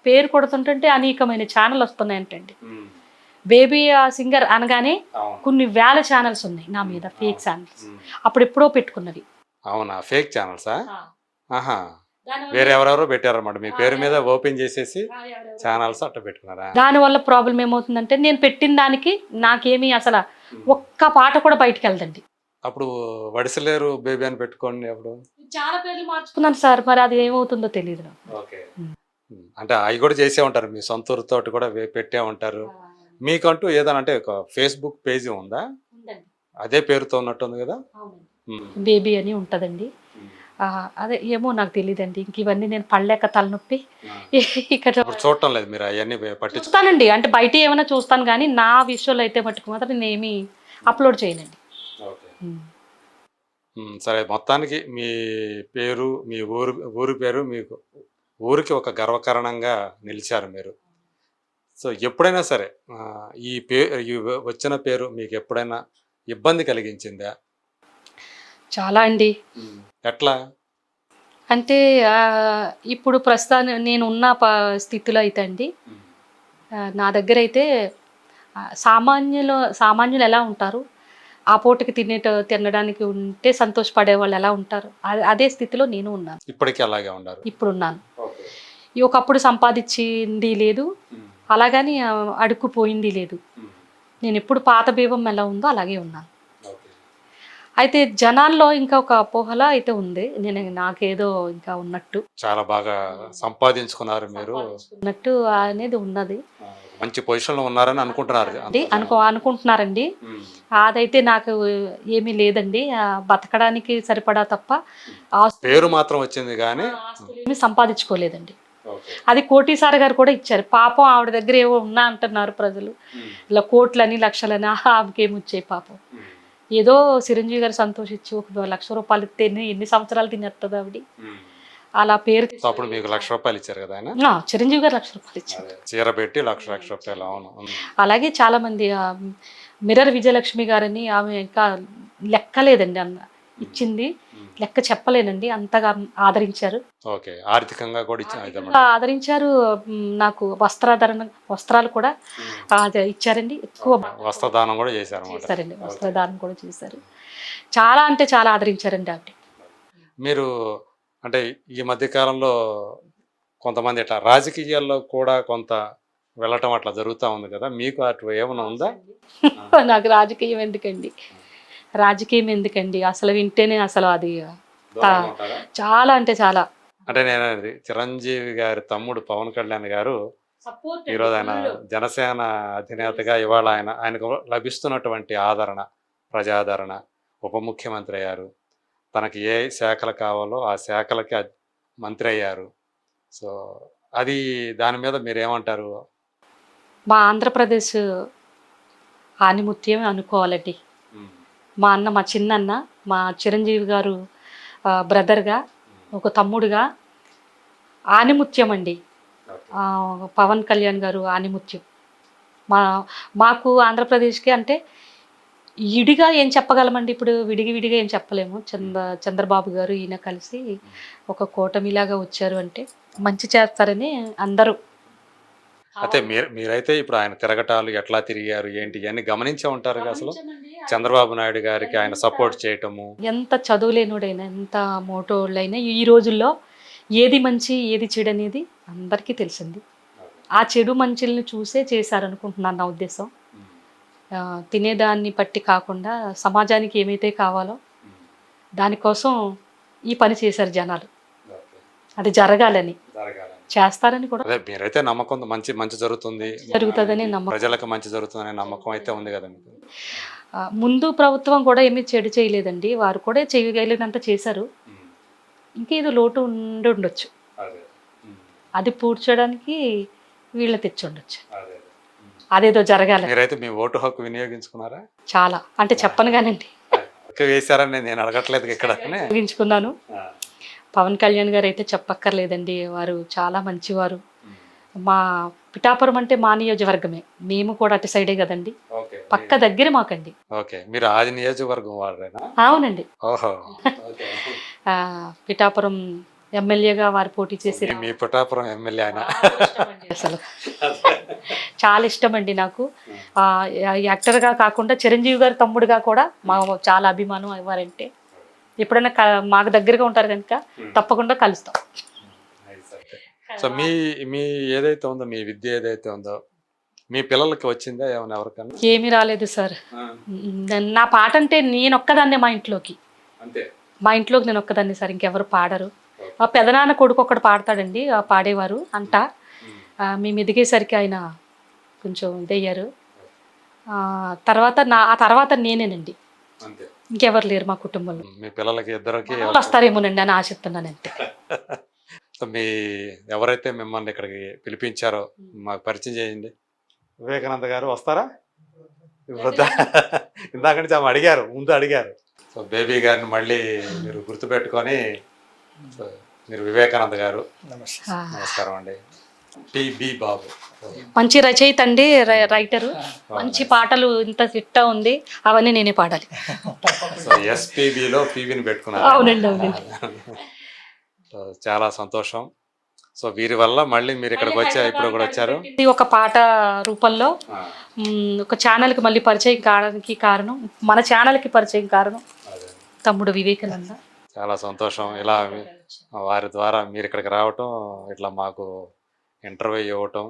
పేరు కొడుతుంటుంటే అనేకమైన ఛానల్ వస్తున్నాయంటండి. బేబీ సింగర్ అనగానే కొన్ని వేల ఛానల్స్ ఉన్నాయి నా మీద, ఫేక్ ఛానల్స్. అప్పుడు ఎప్పుడో పెట్టుకున్నవి. అవునా, ఫేక్ ఛానల్సా? ఆహా, వేరే ఎవరెవరో పెట్టారన్నమాట మీ పేరు మీద, ఓపెన్ చేసేసి ఛానల్స్ అట్ట పెట్టుకున్నారా? దానివల్ల ప్రాబ్లం ఏమవుతుందంటే నేను పెట్టిన దానికి నాకేమీ అసలు ఒక్క పాట కూడా బయటకు వెళ్దండి. అప్పుడు వడిసలేరు బేబీ అని పెట్టుకోండి. అప్పుడు చాలా పేర్లు మార్చుకున్నాను సార్, మరి అది ఏమవుతుందో తెలియదు నాకు. ఓకే, అంటే అవి కూడా చేసే ఉంటారు, మీ సొంత ఊరితోటి కూడా పెట్టే ఉంటారు. మీకంటూ ఏదైనా అంటే ఒక ఫేస్బుక్ పేజీ ఉందా? అదే పేరుతో ఉన్నట్టుంది కదా? బేబీ అని ఉంటదండి. అదే ఏమో నాకు తెలియదండి. ఇంక ఇవన్నీ నేను పడలేక తలనొప్పి ఇక్కడ చూడటం లేదు మీరు అవన్నీ చూస్తానండి. అంటే బయట ఏమైనా చూస్తాను కానీ నా విషయంలో అయితే మట్టుకు మాత్రం నేను ఏమి అప్లోడ్ చేయనండి. సరే, మొత్తానికి మీ పేరు, మీ ఊరి పేరు మీకు ఊరికి ఒక గర్వకారణంగా నిలిచారు మీరు. సో ఎప్పుడైనా సరే ఈ వచ్చిన పేరు మీకు ఎప్పుడైనా ఇబ్బంది కలిగించిందా? చాలా అండి. ఎట్లా అంటే ఇప్పుడు ప్రస్తుతాన్ని నేను ఉన్న స్థితిలో అయితే అండి, నా దగ్గర అయితే సామాన్యులు ఎలా ఉంటారు, ఆ పూటకి తినడానికి ఉంటే సంతోషపడే వాళ్ళు ఎలా ఉంటారు, అదే స్థితిలో నేను ఉన్నాను. ఇప్పటికీ అలాగే ఉన్నారు? ఇప్పుడు ఉన్నాను. ఒకప్పుడు సంపాదించింది లేదు, అలాగని అడుక్కుపోయింది లేదు. నేను ఎప్పుడు పాత బీవం ఎలా ఉందో అలాగే ఉన్నాను. అయితే జనాల్లో ఇంకా ఒక అపోహలా అయితే ఉంది, నాకేదో ఇంకా ఉన్నట్టు, చాలా బాగా సంపాదించుకున్నారు మీరు ఉన్నట్టు అనేది ఉన్నది. మంచి పొజిషన్ లో ఉన్నారని అనుకుంటున్నారు అనుకుంటున్నారండి. అదైతే నాకు ఏమీ లేదండి, బతకడానికి సరిపడా తప్ప పేరు మాత్రం వచ్చింది కానీ ఏమీ సంపాదించుకోలేదండి. అది కోటీసారి గారు కూడా ఇచ్చారు. పాపం ఆవిడ దగ్గర ఏవో ఉన్నా అంటున్నారు ప్రజలు, ఇలా కోట్లని లక్షలని. ఆమెకేమి వచ్చాయి పాపం. ఏదో చిరంజీవి గారు సంతోషించి ఒక ₹1,00,000 ఇస్తే ఎన్ని సంవత్సరాలు తినేస్తుంది ఆవిడ. అలా పేరు అప్పుడు మీకు ₹1,00,000 ఇచ్చారు కదా ఆయన? చిరంజీవి గారు ₹1,00,000 ఇచ్చారు, చీర పెట్టి ₹1,00,000. అవును. అలాగే చాలా మంది, మిర్రర్ విజయలక్ష్మి గారని, ఆమె ఇంకా లెక్కలేదండి అన్న ఇచ్చింది, లెక్క చెప్పలేనండి, అంతగా ఆదరించారు. ఓకే, ఆర్థికంగా కూడా ఆదరించారు. నాకు వస్త్రాలు కూడా ఇచ్చారండి. ఎక్కువ వస్త్రదానం కూడా చేశారండి. వస్త్రదానం కూడా చేశారు. చాలా అంటే చాలా ఆదరించారండి ఆవిడ. మీరు అంటే ఈ మధ్య కాలంలో కొంతమంది ఇట్లా రాజకీయాల్లో కూడా కొంత వెళ్ళటం అట్లా జరుగుతూ ఉంది కదా, మీకు అటు ఏమైనా ఉందా? నాకు రాజకీయం ఎందుకండి, అసలు వింటేనే అసలు అది చాలా అంటే చాలా. అంటే నేను చిరంజీవి గారి తమ్ముడు పవన్ కళ్యాణ్ గారు ఈరోజు ఆయన జనసేన అధినేతగా ఇవాళ ఆయనకు లభిస్తున్నటువంటి ఆదరణ, ప్రజాదరణ, ఉప ముఖ్యమంత్రి అయ్యారు. తనకి ఏ శాఖలు కావాలో ఆ శాఖలకి మంత్రి అయ్యారు. సో అది దాని మీద మీరేమంటారు? మా ఆంధ్రప్రదేశ్ ఆనిముత్యం అనుకోవాలండి. మా చిన్నన్న, మా చిరంజీవి గారు బ్రదర్గా, ఒక తమ్ముడుగా ఆనిముత్యం అండి. పవన్ కళ్యాణ్ గారు ఆనిముత్యం. మాకు ఆంధ్రప్రదేశ్కి అంటే ఇడిగా ఏం చెప్పగలమండి, ఇప్పుడు విడిగా ఏం చెప్పలేము. చంద్రబాబు గారు ఈయన కలిసి ఒక కూటమిలాగా వచ్చారు అంటే మంచి చేస్తారని అందరూ. అయితే మీరైతే ఇప్పుడు ఆయన తిరగటాలు ఎట్లా తిరిగారు ఏంటి ఇవన్నీ గమనించే ఉంటారు అసలు. చంద్రబాబు నాయుడు గారికి ఆయన సపోర్ట్ చేయటము, ఎంత చదువులేనుడైనా, ఎంత మోటోళ్ళైనా ఈ రోజుల్లో ఏది మంచి ఏది చెడు అనేది అందరికీ తెలిసింది. ఆ చెడు మంచిల్ని చూసే చేశారనుకుంటున్నాను నా ఉద్దేశం. తినేదాన్ని బట్టి కాకుండా సమాజానికి ఏమైతే కావాలో దానికోసం ఈ పని చేశారు జనాలు. అది జరగాలని చేస్తారని కూడా. మీరైతే నమ్మకం మంచి జరుగుతుందని నమ్మకం, ప్రజలకు మంచి జరుగుతుందనే నమ్మకం అయితే ఉంది కదా మీకు. ముందు ప్రభుత్వం కూడా ఏమీ చెడు చేయలేదండి, వారు కూడా చేయగలిగినంత చేశారు. ఇంకేదో లోటు ఉండొచ్చు, అది పూడ్చడానికి వీళ్ళు తెచ్చి ఉండొచ్చు. అదేదో జరగాలి. మీరైతే మీ ఓటు హక్కు వినియోగించుకున్నారా? చాలా అంటే చెప్పను కానండి, వేశారని నేను అడగట్లేదు, ఇక్కడ వినియోగించుకున్నాను. పవన్ కళ్యాణ్ గారు అయితే చెప్పక్కర్లేదండి, వారు చాలా మంచివారు. మా పిఠాపురం అంటే మా నియోజకవర్గమే, మేము కూడా అటు సైడే కదండి, పక్క దగ్గర మాకండి. ఓకే, మీరు ఆది నియోజకవర్గం వారేనా? అవునండి. ఓహో. పిఠాపురం ఎమ్మెల్యేగా వారు పోటీ చేసి మీ పిఠాపురం ఎమ్మెల్యే ఆయన. అసలు చాలా ఇష్టం అండి నాకు. యాక్టర్గా కాకుండా చిరంజీవి గారి తమ్ముడుగా కూడా మా చాలా అభిమానం వారంటే. ఎప్పుడైనా మాకు దగ్గరగా ఉంటారు కనుక తప్పకుండా కలుస్తాం. సో మీ మీ ఏదైతే ఉందో, మీ విద్య ఏదైతే ఉందో మీ పిల్లలకి వచ్చిందా ఏమైనా ఎవరికన్నా? ఏమీ రాలేదు సార్. నా పాట అంటే నేను ఒక్కదాన్నే మా ఇంట్లోకి. అంతే. మా ఇంట్లోకి నేను ఒక్కదాన్ని సార్, ఇంకెవరు పాడరు. మా పెదనాన్న కొడుకు ఒకడు పాడతాడండి, పాడేవారు అంట. మేము ఎదిగేసరికి ఆయన కొంచెం ఇదయ్యారు. ఆ తర్వాత నేనేనండి, అంతే. ఇంకెవరు లేరు మా కుటుంబంలో. మీ పిల్లలకి ఇద్దరికి వస్తారేమోనండి అని ఆశిస్తున్నాను అంతే. సో మీ ఎవరైతే మిమ్మల్ని ఇక్కడికి పిలిపించారో మాకు పరిచయం చేయండి. వివేకానంద గారు వస్తారా? ఇందాక నుంచి ఆమె అడిగారు, ముందు అడిగారు. సో బేబీ గారిని మళ్ళీ మీరు గుర్తుపెట్టుకొని, సో మీరు వివేకానంద గారు. నమస్కారం అండి. పిబి బాబు మంచి రచయిత అండి, రైటరు. మంచి పాటలు ఇంత చిట్టా ఉంది, అవన్నీ నేనే పాడాలి. సో ఎస్పీబిలో పీబీని పెట్టుకున్నారు. అవునండి, అవునండి. సో చాలా సంతోషం. సో వీరి వల్ల మళ్ళీ మీరు ఇక్కడికి ఇప్పుడు కూడా వచ్చారు. ఇది ఒక పాట రూపంలో ఒక ఛానల్కి మళ్ళీ పరిచయం కావడానికి కారణం, మన ఛానల్కి పరిచయం కారణం తమ్ముడు వివేకానంద. చాలా సంతోషం. ఇలా వారి ద్వారా మీరు ఇక్కడికి రావటం, ఇట్లా మాకు ఇంటర్వ్యూ ఇవ్వటం